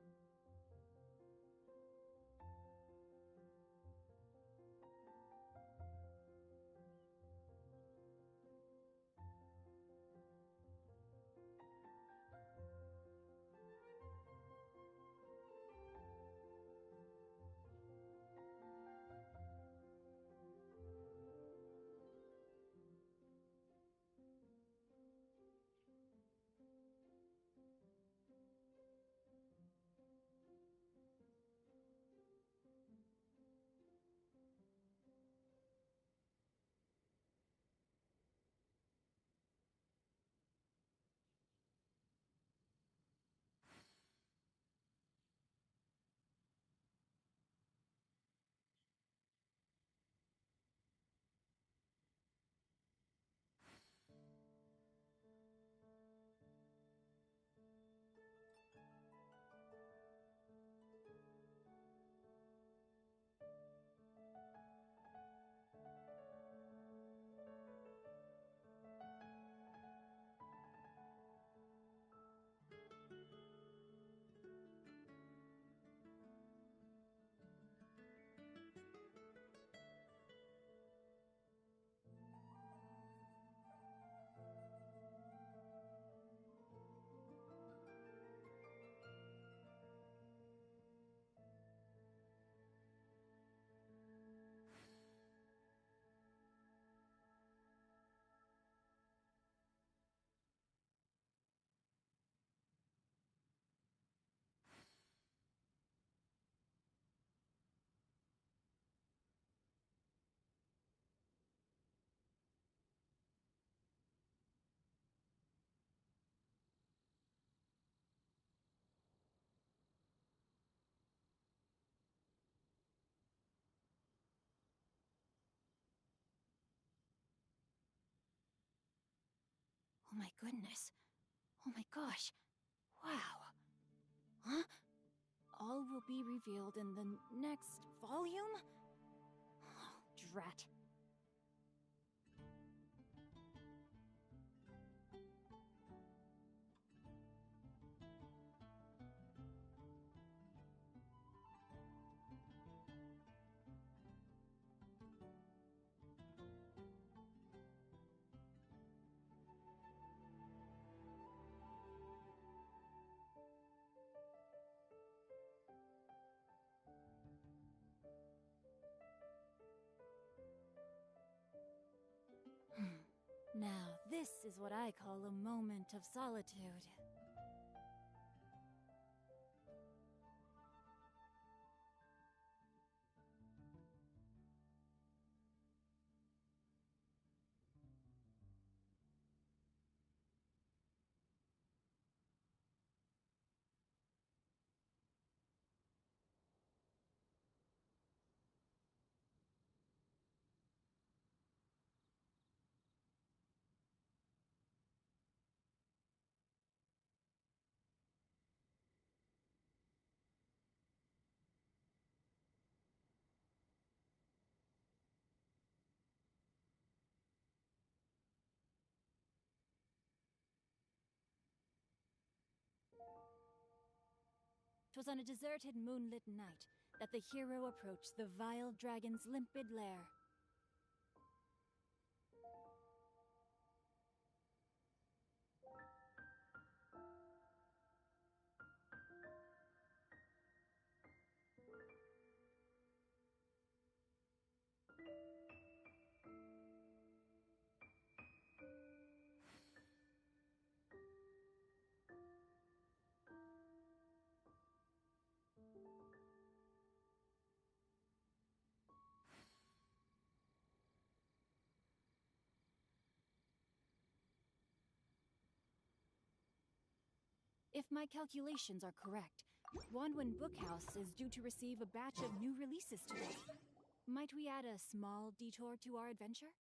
my goodness. Oh my gosh. Wow. Huh? All will be revealed in the next volume? Oh, drat. Now, this is what I call a moment of solitude. It was on a deserted moonlit night that the hero approached the vile dragon's limpid lair. If my calculations are correct, Wanwen Bookhouse is due to receive a batch of new releases today. Might we add a small detour to our adventure?